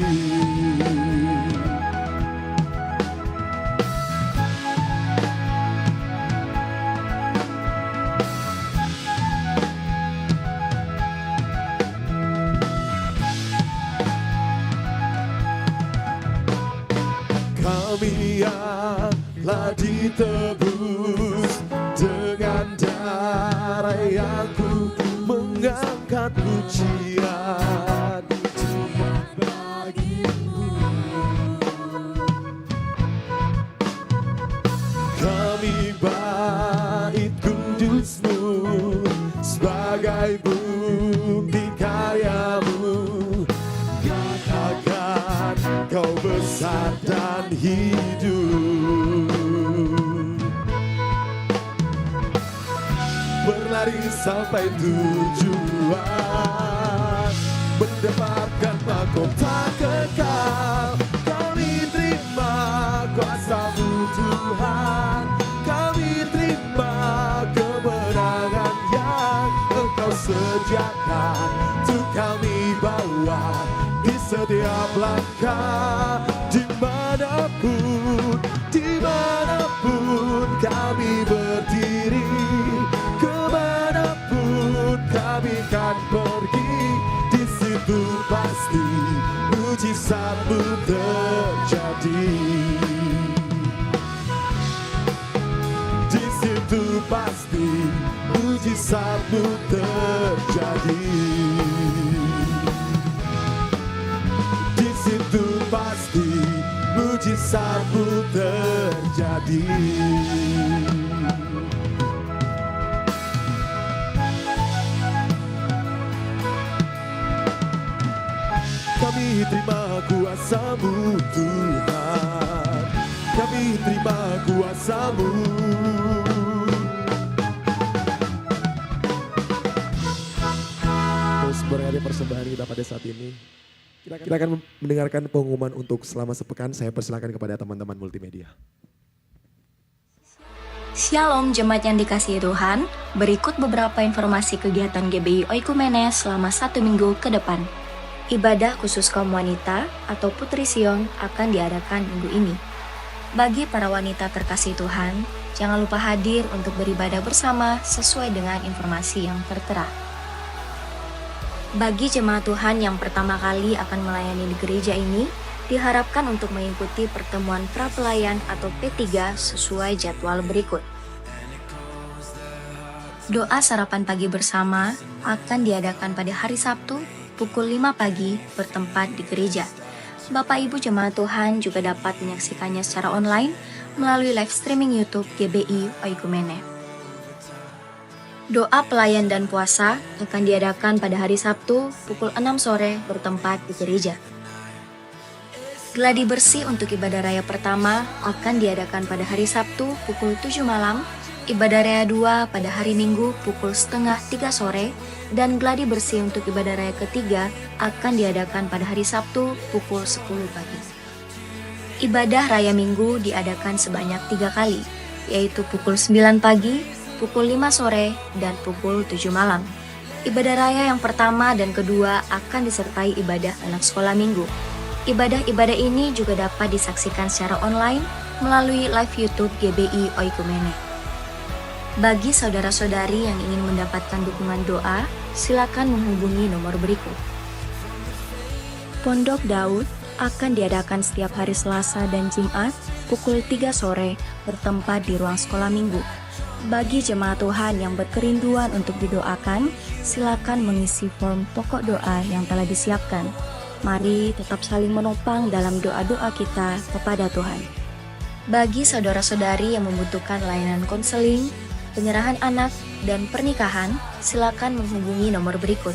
Kami yang telah ditebus dengan darah yang kudus, mengangkat pujian bagimu. Kami bait kudus-Mu sebagai bukti karya-Mu. Katakan Kau besar dan hidup. Berlari sampai tujuan, mendapatkan mahkota kekal. Kami terima kuasa-Mu Tuhan, kami terima kemenangan yang Engkau sediakan. Untuk kami bawa di setiap langkah, dimanapun kami berdiri, kemanapun kami kan pergi, di situ pasti mujizat-Mu terjadi. Di situ pasti mujizat-Mu terjadi. Di situ pasti mujizat-Mu terjadi. Kami terima kuasa-Mu Tuhan, kami terima kuasa-Mu. pada saat ini. Kita akan mendengarkan pengumuman untuk selama sepekan. Saya persilakan kepada teman-teman multimedia. Shalom jemaat yang dikasihi Tuhan, berikut beberapa informasi kegiatan GBI Oikumene selama 1 minggu ke depan. Ibadah khusus kaum wanita atau Putri Sion akan diadakan minggu ini. Bagi para wanita terkasih Tuhan, jangan lupa hadir untuk beribadah bersama sesuai dengan informasi yang tertera. Bagi jemaat Tuhan yang pertama kali akan melayani di gereja ini, diharapkan untuk mengikuti pertemuan prapelayan atau P3 sesuai jadwal berikut. Doa sarapan pagi bersama akan diadakan pada hari Sabtu pukul 5 pagi bertempat di gereja. Bapak Ibu jemaat Tuhan juga dapat menyaksikannya secara online melalui live streaming YouTube GBI Oikumene. Doa pelayan dan puasa akan diadakan pada hari Sabtu pukul 6 sore bertempat di gereja. Gladi bersih untuk ibadah raya pertama akan diadakan pada hari Sabtu pukul 7 malam, ibadah raya 2 pada hari Minggu pukul setengah 3 sore, dan gladi bersih untuk ibadah raya ketiga akan diadakan pada hari Sabtu pukul 10 pagi. Ibadah raya Minggu diadakan sebanyak 3 kali, yaitu pukul 9 pagi, pukul 5 sore, dan pukul 7 malam. Ibadah raya yang pertama dan kedua akan disertai ibadah anak sekolah minggu. Ibadah-ibadah ini juga dapat disaksikan secara online melalui live YouTube GBI Oikumene. Bagi saudara-saudari yang ingin mendapatkan dukungan doa, silakan menghubungi nomor berikut. Pondok Daud akan diadakan setiap hari Selasa dan Jumat pukul 3 sore bertempat di ruang sekolah minggu. Bagi jemaat Tuhan yang berkerinduan untuk didoakan, silakan mengisi form pokok doa yang telah disiapkan. Mari tetap saling menopang dalam doa-doa kita kepada Tuhan. Bagi saudara-saudari yang membutuhkan layanan konseling, penyerahan anak, dan pernikahan, silakan menghubungi nomor berikut.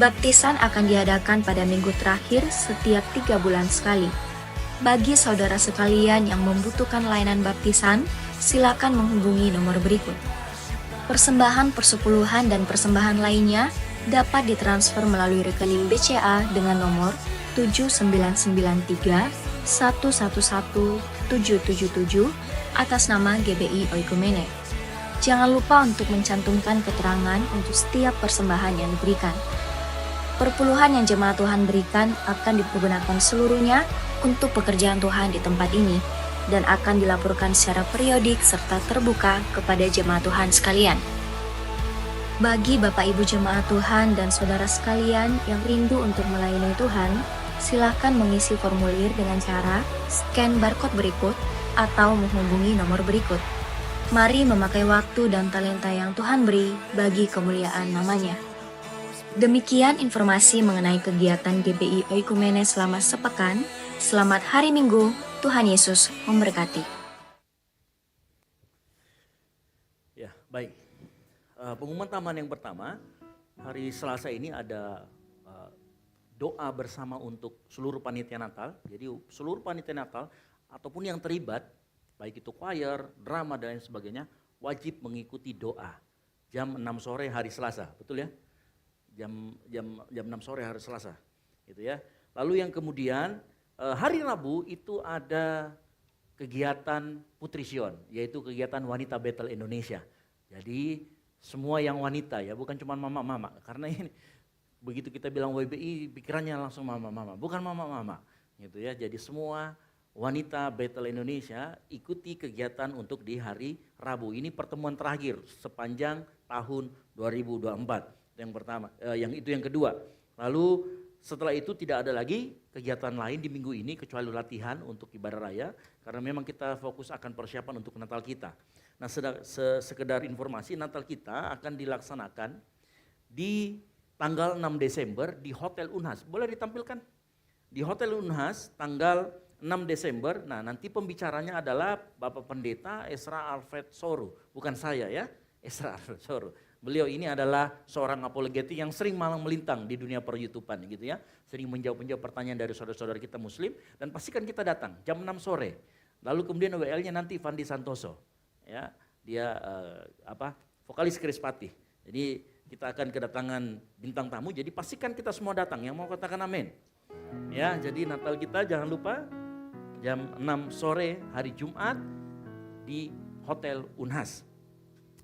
Baptisan akan diadakan pada minggu terakhir setiap 3 bulan sekali. Bagi saudara sekalian yang membutuhkan layanan baptisan, silakan menghubungi nomor berikut. Persembahan persepuluhan dan persembahan lainnya dapat ditransfer melalui rekening BCA dengan nomor 7993 111 777 atas nama GBI Oikumene. Jangan lupa untuk mencantumkan keterangan untuk setiap persembahan yang diberikan. Perpuluhan yang jemaat Tuhan berikan akan dipergunakan seluruhnya untuk pekerjaan Tuhan di tempat ini dan akan dilaporkan secara periodik serta terbuka kepada jemaat Tuhan sekalian. Bagi Bapak Ibu jemaat Tuhan dan saudara sekalian yang rindu untuk melayani Tuhan, silakan mengisi formulir dengan cara scan barcode berikut atau menghubungi nomor berikut. Mari memakai waktu dan talenta yang Tuhan beri bagi kemuliaan namanya. Demikian informasi mengenai kegiatan GBI Oikumene selama sepekan. Selamat hari Minggu, Tuhan Yesus memberkati. Ya, baik. Pengumuman tambahan yang pertama, hari Selasa ini ada doa bersama untuk seluruh panitia Natal. Jadi seluruh panitia Natal ataupun yang terlibat, baik itu choir, drama dan lain sebagainya, wajib mengikuti doa jam 6 sore hari Selasa, betul ya? Jam 6 sore hari Selasa, gitu ya. Lalu yang kemudian hari Rabu itu ada kegiatan Putri Sion, yaitu kegiatan Wanita Betel Indonesia. Jadi semua yang wanita ya, bukan cuma mama-mama, karena ini begitu kita bilang WBI pikirannya langsung mama-mama, bukan mama-mama, gitu ya. Jadi semua wanita Betel Indonesia ikuti kegiatan untuk di hari Rabu. Ini pertemuan terakhir sepanjang tahun 2024. Yang pertama, yang kedua. Lalu setelah itu tidak ada lagi kegiatan lain di minggu ini kecuali latihan untuk ibadah raya, karena memang kita fokus akan persiapan untuk Natal kita. Nah, sekedar informasi, Natal kita akan dilaksanakan di tanggal 6 Desember di Hotel Unhas. Boleh ditampilkan? Di Hotel Unhas tanggal 6 Desember. Nah, nanti pembicaranya adalah Bapak Pendeta Esra Alfred Soru. Bukan saya ya, Esra Alfred Soru. Beliau ini adalah seorang apologetik yang sering malang melintang di dunia per-YouTubean gitu ya. Sering menjawab pertanyaan dari saudara-saudara kita Muslim, dan pastikan kita datang jam 6 sore. Lalu kemudian WL-nya nanti Fandi Santoso. Ya, dia vokalis Krispati. Jadi kita akan kedatangan bintang tamu, jadi pastikan kita semua datang. Yang mau katakan amin. Ya, jadi Natal kita jangan lupa jam 6 sore hari Jumat di Hotel Unhas.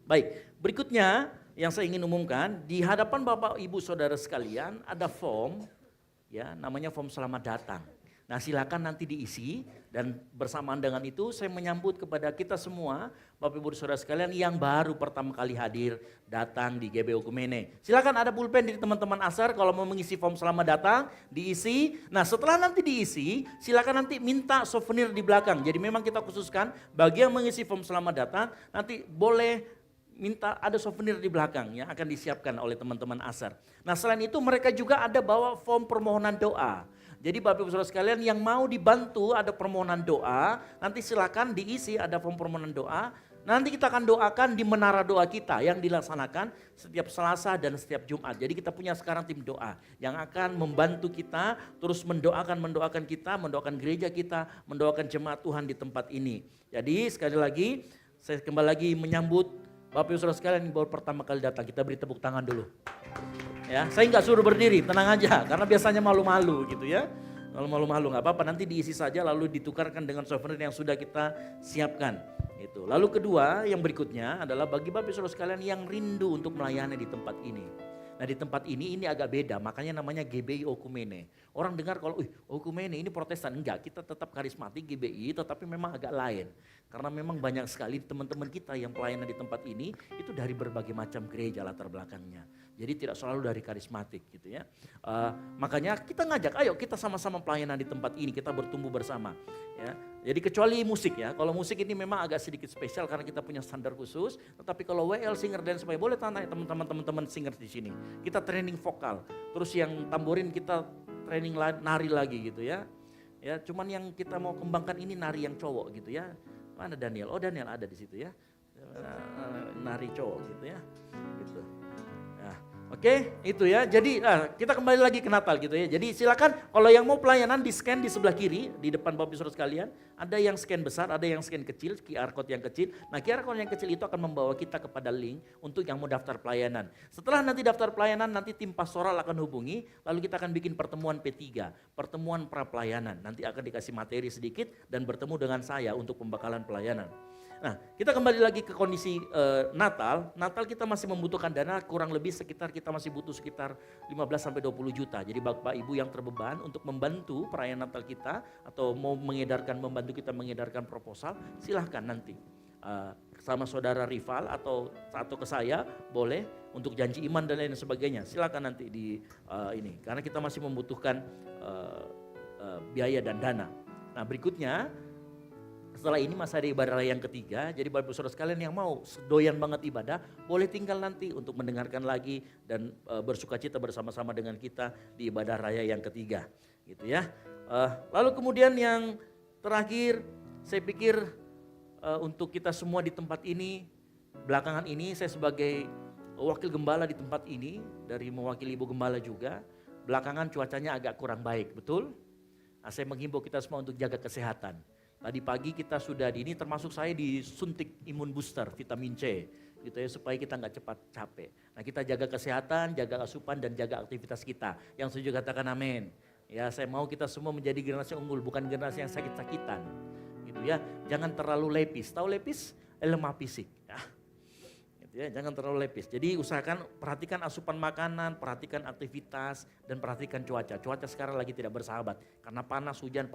Baik, berikutnya yang saya ingin umumkan, di hadapan Bapak Ibu Saudara sekalian ada form, ya namanya form selamat datang. Nah silakan nanti diisi, dan bersamaan dengan itu saya menyambut kepada kita semua Bapak Ibu Saudara sekalian yang baru pertama kali hadir datang di GBI Okumene. Silakan ada pulpen dari teman-teman Asar kalau mau mengisi form selamat datang diisi. Nah setelah nanti diisi silakan nanti minta souvenir di belakang. Jadi memang kita khususkan bagi yang mengisi form selamat datang nanti boleh minta ada souvenir di belakang yang akan disiapkan oleh teman-teman Asar. Nah selain itu mereka juga ada bawa form permohonan doa. Jadi Bapak Ibu Saudara sekalian yang mau dibantu ada permohonan doa, nanti silakan diisi ada form permohonan doa. Nanti kita akan doakan di menara doa kita yang dilaksanakan setiap Selasa dan setiap Jumat. Jadi kita punya sekarang tim doa yang akan membantu kita terus mendoakan kita, mendoakan gereja kita, mendoakan jemaat Tuhan di tempat ini. Jadi sekali lagi saya kembali lagi menyambut Bapak Ibu Saudara sekalian yang baru pertama kali datang. Kita beri tepuk tangan dulu. Ya, saya nggak suruh berdiri, tenang aja, karena biasanya malu-malu gitu ya. Kalau malu-malu nggak apa-apa, nanti diisi saja lalu ditukarkan dengan souvenir yang sudah kita siapkan. Itu. Lalu kedua, yang berikutnya adalah bagi Bapak Saudara sekalian yang rindu untuk melayani di tempat ini. Nah di tempat ini agak beda, makanya namanya GBI Okumene. Orang dengar kalau, Okumene ini Protestan, enggak, kita tetap karismatik GBI, tetapi memang agak lain. Karena memang banyak sekali teman-teman kita yang pelayanan di tempat ini itu dari berbagai macam gereja latar belakangnya. Jadi tidak selalu dari karismatik gitu ya. Makanya kita ngajak, ayo kita sama-sama pelayanan di tempat ini, kita bertumbuh bersama. Ya. Jadi kecuali musik ya, kalau musik ini memang agak sedikit spesial karena kita punya standar khusus. Tetapi kalau WL singer dan sebagainya, boleh tanya teman-teman singer di sini. Kita training vokal, terus yang tamborin kita training nari lagi gitu ya. Ya, cuman yang kita mau kembangkan ini nari yang cowok gitu ya. Mana Daniel? Oh Daniel ada di situ ya. Nari cowok gitu ya. Gitu. Oke, itu ya. Jadi kita kembali lagi ke Natal gitu ya. Jadi silakan kalau yang mau pelayanan di scan di sebelah kiri di depan Bapak Ibu Saudara sekalian. Ada yang scan besar, ada yang scan kecil, QR code yang kecil. Nah QR code yang kecil itu akan membawa kita kepada link untuk yang mau daftar pelayanan. Setelah nanti daftar pelayanan, nanti tim pastoral akan hubungi. Lalu kita akan bikin pertemuan P3, pertemuan pra pelayanan. Nanti akan dikasih materi sedikit dan bertemu dengan saya untuk pembekalan pelayanan. Nah, kita kembali lagi ke kondisi Natal. Natal kita masih membutuhkan dana kurang lebih kita masih butuh sekitar 15-20 juta. Jadi Bapak Ibu yang terbeban untuk membantu perayaan Natal kita atau mau membantu kita mengedarkan proposal, silahkan nanti sama saudara rival atau ke saya boleh untuk janji iman dan lain sebagainya. Silahkan nanti di ini karena kita masih membutuhkan biaya dan dana. Nah, berikutnya setelah ini masih ada ibadah raya yang ketiga, jadi Bapak Ibu Saudara sekalian yang mau doyan banget ibadah, boleh tinggal nanti untuk mendengarkan lagi dan bersukacita bersama-sama dengan kita di ibadah raya yang ketiga, gitu ya. Lalu kemudian yang terakhir, saya pikir untuk kita semua di tempat ini, belakangan ini saya sebagai wakil gembala di tempat ini, dari mewakili Ibu Gembala juga, belakangan cuacanya agak kurang baik, betul? Nah, saya menghimbau kita semua untuk jaga kesehatan. Tadi pagi kita sudah ini termasuk saya disuntik imun booster vitamin C gitu ya supaya kita nggak cepat capek. Nah kita jaga kesehatan, jaga asupan dan jaga aktivitas kita. Yang setuju katakan amin. Ya saya mau kita semua menjadi generasi unggul bukan generasi yang sakit-sakitan. Gitu ya. Jangan terlalu lepis. Tahu lepis? Lemah fisik. Ya. Gitu ya, jangan terlalu lepis. Jadi usahakan perhatikan asupan makanan, perhatikan aktivitas dan perhatikan cuaca. Cuaca sekarang lagi tidak bersahabat karena panas hujan.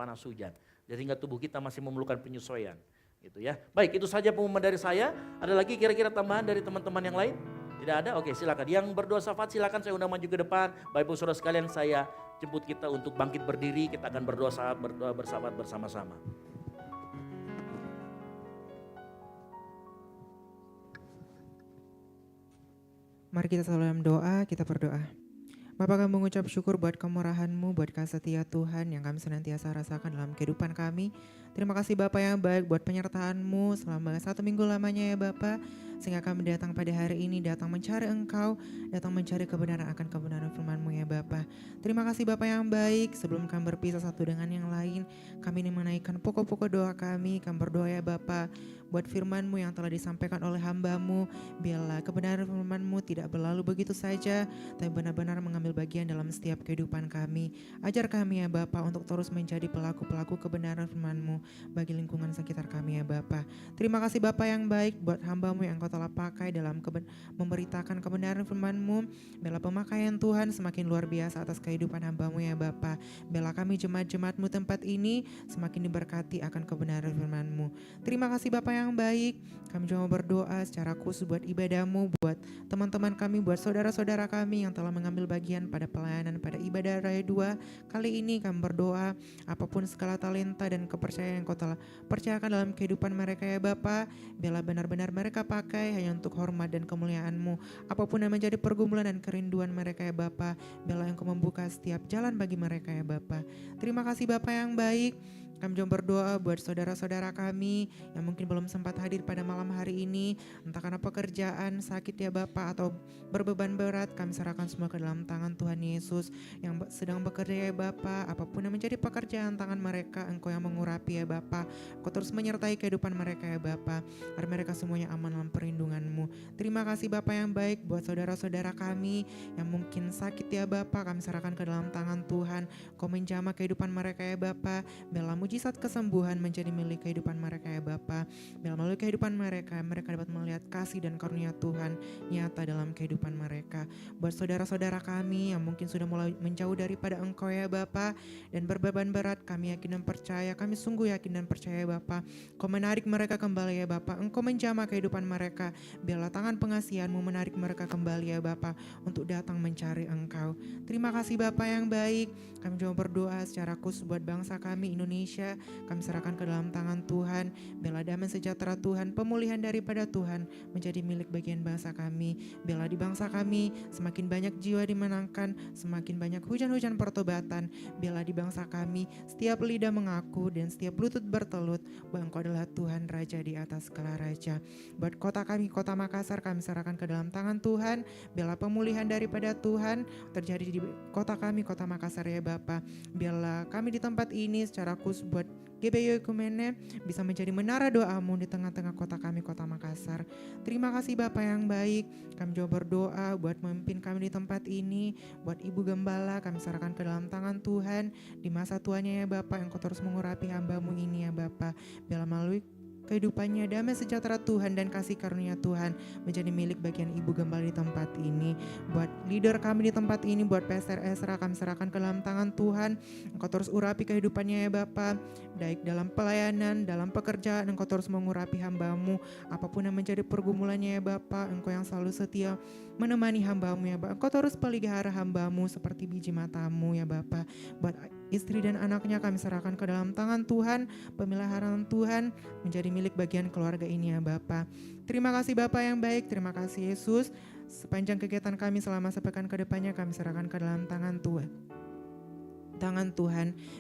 Sehingga tubuh kita masih memerlukan penyesuaian, gitu ya. Baik, itu saja pengumuman dari saya. Ada lagi kira-kira tambahan dari teman-teman yang lain? Tidak ada? Oke, silakan. Yang berdoa syafaat silakan saya undang maju ke depan. Bapak Ibu Saudara sekalian, saya jemput kita untuk bangkit berdiri. Kita akan berdoa bersyafaat bersama-sama. Mari kita selalu dalam doa, kita berdoa. Bapak, kami mengucap syukur buat kemurahan-Mu, buat kasih setia Tuhan yang kami senantiasa rasakan dalam kehidupan kami. Terima kasih Bapak yang baik buat penyertaan-Mu selama 1 minggu lamanya ya Bapak. Sehingga kami datang pada hari ini, datang mencari Engkau, datang mencari kebenaran akan kebenaran firman-Mu ya Bapa. Terima kasih Bapa yang baik, sebelum kami berpisah satu dengan yang lain, kami ini menaikkan pokok-pokok doa kami berdoa ya Bapa, buat firman-Mu yang telah disampaikan oleh hamba-Mu, biarlah kebenaran firman-Mu tidak berlalu begitu saja, tapi benar-benar mengambil bagian dalam setiap kehidupan kami. Ajar kami ya Bapa untuk terus menjadi pelaku-pelaku kebenaran firman-Mu bagi lingkungan sekitar kami ya Bapa. Terima kasih Bapa yang baik buat hamba-Mu yang Kau telah pakai dalam memberitakan kebenaran firman-Mu. Biarlah pemakaian Tuhan semakin luar biasa atas kehidupan hamba-Mu ya Bapa. Biarlah kami jemaat-jemaat-Mu tempat ini semakin diberkati akan kebenaran firman-Mu. Terima kasih Bapa yang baik. Kami juga berdoa secara khusus buat ibadah-Mu, buat teman-teman kami, buat saudara-saudara kami yang telah mengambil bagian pada pelayanan pada ibadah Raya 2. Kali ini kami berdoa apapun segala talenta dan kepercayaan yang Kau telah percayakan dalam kehidupan mereka ya Bapa, biarlah benar-benar mereka pakai hanya untuk hormat dan kemuliaan-Mu. Apapun yang menjadi pergumulan dan kerinduan mereka ya Bapa, biarlah Engkau membuka setiap jalan bagi mereka ya Bapa. Terima kasih Bapa yang baik. Kami juga berdoa buat saudara-saudara kami yang mungkin belum sempat hadir pada malam hari ini, entah karena pekerjaan, sakit ya Bapa, atau berbeban berat. Kami serahkan semua ke dalam tangan Tuhan Yesus yang sedang bekerja ya Bapa. Apapun yang menjadi pekerjaan tangan mereka, Engkau yang mengurapi ya Bapa. Engkau terus menyertai kehidupan mereka ya Bapa, agar mereka semuanya aman dalam perlindungan-Mu. Terima kasih Bapa yang baik buat saudara-saudara kami yang mungkin sakit ya Bapa. Kami serahkan ke dalam tangan Tuhan. Kau menjamah kehidupan mereka ya Bapa. Biarlah mujizat kesembuhan menjadi milik kehidupan mereka ya Bapa. Biar melalui kehidupan mereka dapat melihat kasih dan karunia Tuhan nyata dalam kehidupan mereka. Buat saudara-saudara kami yang mungkin sudah mulai menjauh daripada Engkau ya Bapa, dan berbeban berat, kami yakin dan percaya, kami sungguh yakin dan percaya ya Bapa, Kau menarik mereka kembali ya Bapa. Engkau menjamah kehidupan mereka. Biarlah tangan pengasihan-Mu menarik mereka kembali ya Bapa untuk datang mencari Engkau. Terima kasih Bapa yang baik. Kami juga berdoa secara khusus buat bangsa kami Indonesia. Kami serahkan ke dalam tangan Tuhan. Biarlah damai sejahtera Tuhan, pemulihan daripada Tuhan menjadi milik bagian bangsa kami. Biarlah di bangsa kami semakin banyak jiwa dimenangkan, semakin banyak hujan-hujan pertobatan. Biarlah di bangsa kami setiap lidah mengaku dan setiap lutut bertelut bahwa Engkau adalah Tuhan Raja di atas segala raja. Buat kota kami, kota Makassar, kami serahkan ke dalam tangan Tuhan. Biarlah pemulihan daripada Tuhan terjadi di kota kami, kota Makassar ya Bapa. Biarlah kami di tempat ini secara khusus buat GBI Oikumene bisa menjadi menara doa-Mu di tengah-tengah kota kami, kota Makassar. Terima kasih Bapa yang baik. Kami juga berdoa buat memimpin kami di tempat ini, buat Ibu Gembala, kami serahkan ke dalam tangan Tuhan. Di masa tuanya ya Bapa, Engkau terus mengurapi hamba-Mu ini ya Bapa. Biarlah melalui kehidupannya damai sejahtera Tuhan dan kasih karunia Tuhan menjadi milik bagian Ibu Gembala di tempat ini. Buat leader kami di tempat ini, buat Pastor Ezra, kami serahkan ke dalam tangan Tuhan. Engkau terus urapi kehidupannya ya Bapa, baik dalam pelayanan, dalam pekerjaan. Engkau terus mengurapi hamba-Mu, apapun yang menjadi pergumulannya ya Bapa. Engkau yang selalu setia menemani hamba-Mu ya Bapa. Engkau terus pelihara hamba-Mu seperti biji mata-Mu ya Bapa. Buat istri dan anaknya kami serahkan ke dalam tangan Tuhan. Pemeliharaan Tuhan menjadi milik bagian keluarga ini ya Bapa. Terima kasih Bapa yang baik, terima kasih Yesus. Sepanjang kegiatan kami selama sepekan ke depannya kami serahkan ke dalam tangan Tuhan.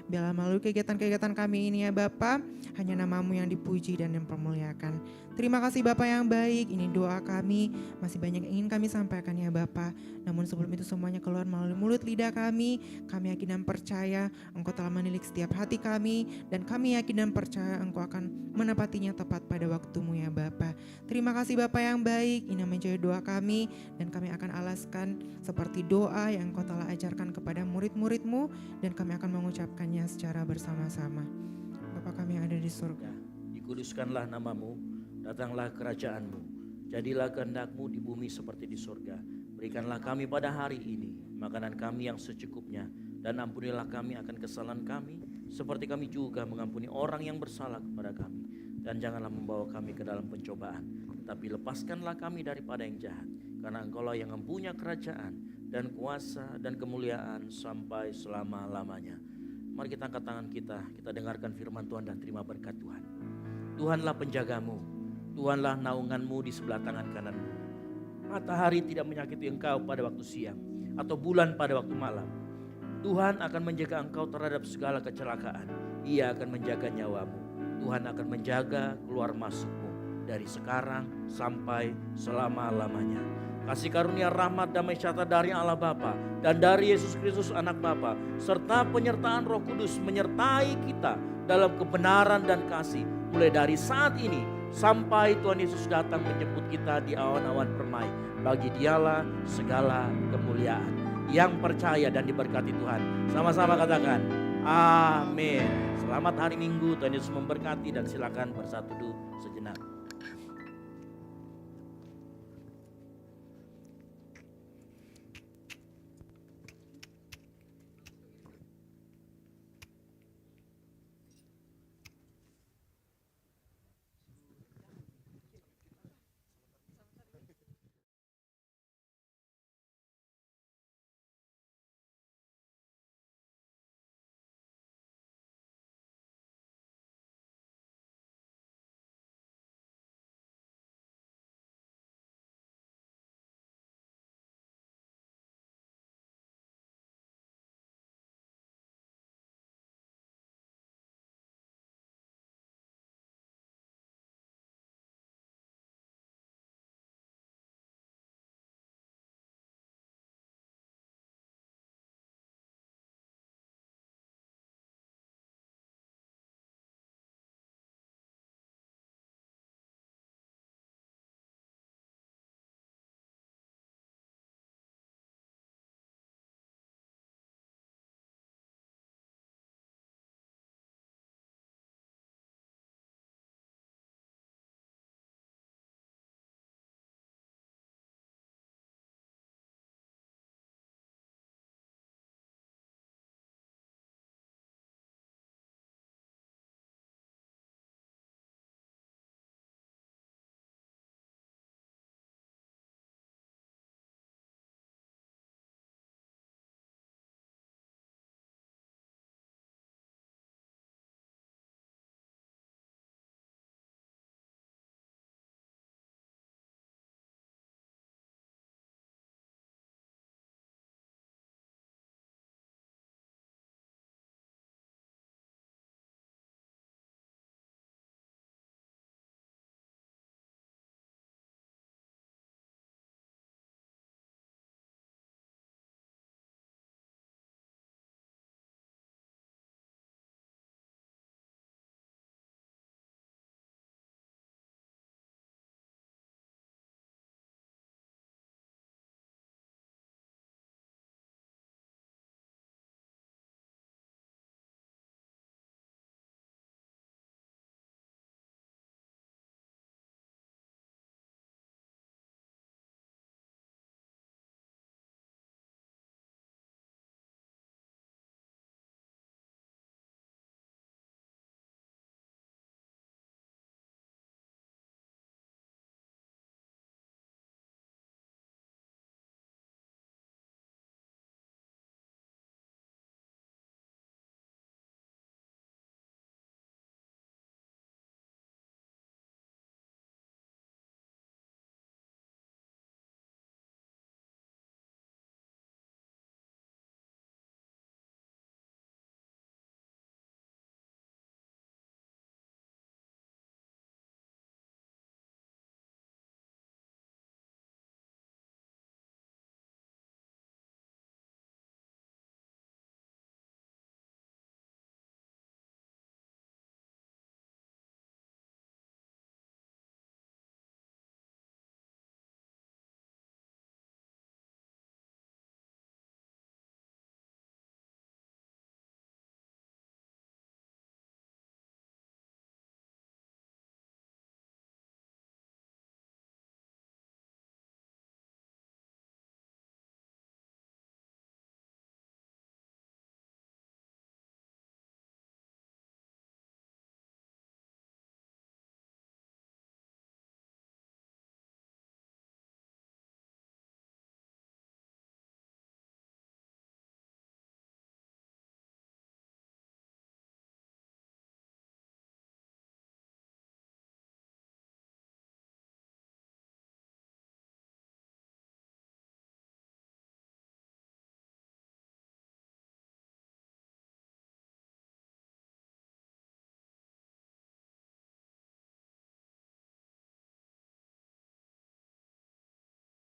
Biarlah melalui kegiatan-kegiatan kami ini ya Bapa, hanya nama-Mu yang dipuji dan yang dipermuliakan. Terima kasih Bapa yang baik, ini doa kami, masih banyak yang ingin kami sampaikan ya Bapa. Namun sebelum itu semuanya keluar melalui mulut lidah kami yakin dan percaya Engkau telah menilik setiap hati kami, dan kami yakin dan percaya Engkau akan menepatinya tepat pada waktu-Mu ya Bapa. Terima kasih Bapa yang baik, ini menjadi doa kami, dan kami akan alaskan seperti doa yang Engkau telah ajarkan kepada murid-murid-Mu, dan kami akan mengucapkannya secara bersama-sama. Bapa kami yang ada di surga, Dikuduskanlah nama-Mu, datanglah kerajaan-Mu, jadilah kehendak-Mu di bumi seperti di surga. Berikanlah kami pada hari ini makanan kami yang secukupnya, dan ampunilah kami akan kesalahan kami, seperti kami juga mengampuni orang yang bersalah kepada kami. Dan janganlah membawa kami ke dalam pencobaan, tetapi lepaskanlah kami daripada yang jahat. Karena Engkau-lah yang mempunyai kerajaan dan kuasa dan kemuliaan sampai selama-lamanya. Mari kita angkat tangan kita dengarkan firman Tuhan dan terima berkat Tuhan. Tuhanlah penjagamu, Tuhanlah naunganmu di sebelah tangan kananmu. Matahari tidak menyakiti engkau pada waktu siang, atau bulan pada waktu malam. Tuhan akan menjaga engkau terhadap segala kecelakaan. Ia akan menjaga nyawamu. Tuhan akan menjaga keluar masukmu dari sekarang sampai selama-lamanya. Kasih karunia rahmat damai sejahtera dari Allah Bapa dan dari Yesus Kristus anak Bapa serta penyertaan Roh Kudus menyertai kita dalam kebenaran dan kasih mulai dari saat ini sampai Tuhan Yesus datang menjemput kita di awan-awan permai. Bagi Dialah segala kemuliaan. Yang percaya dan diberkati Tuhan, sama-sama katakan amin. Selamat hari Minggu, Tuhan Yesus memberkati, dan silakan bersatu dulu sejenak.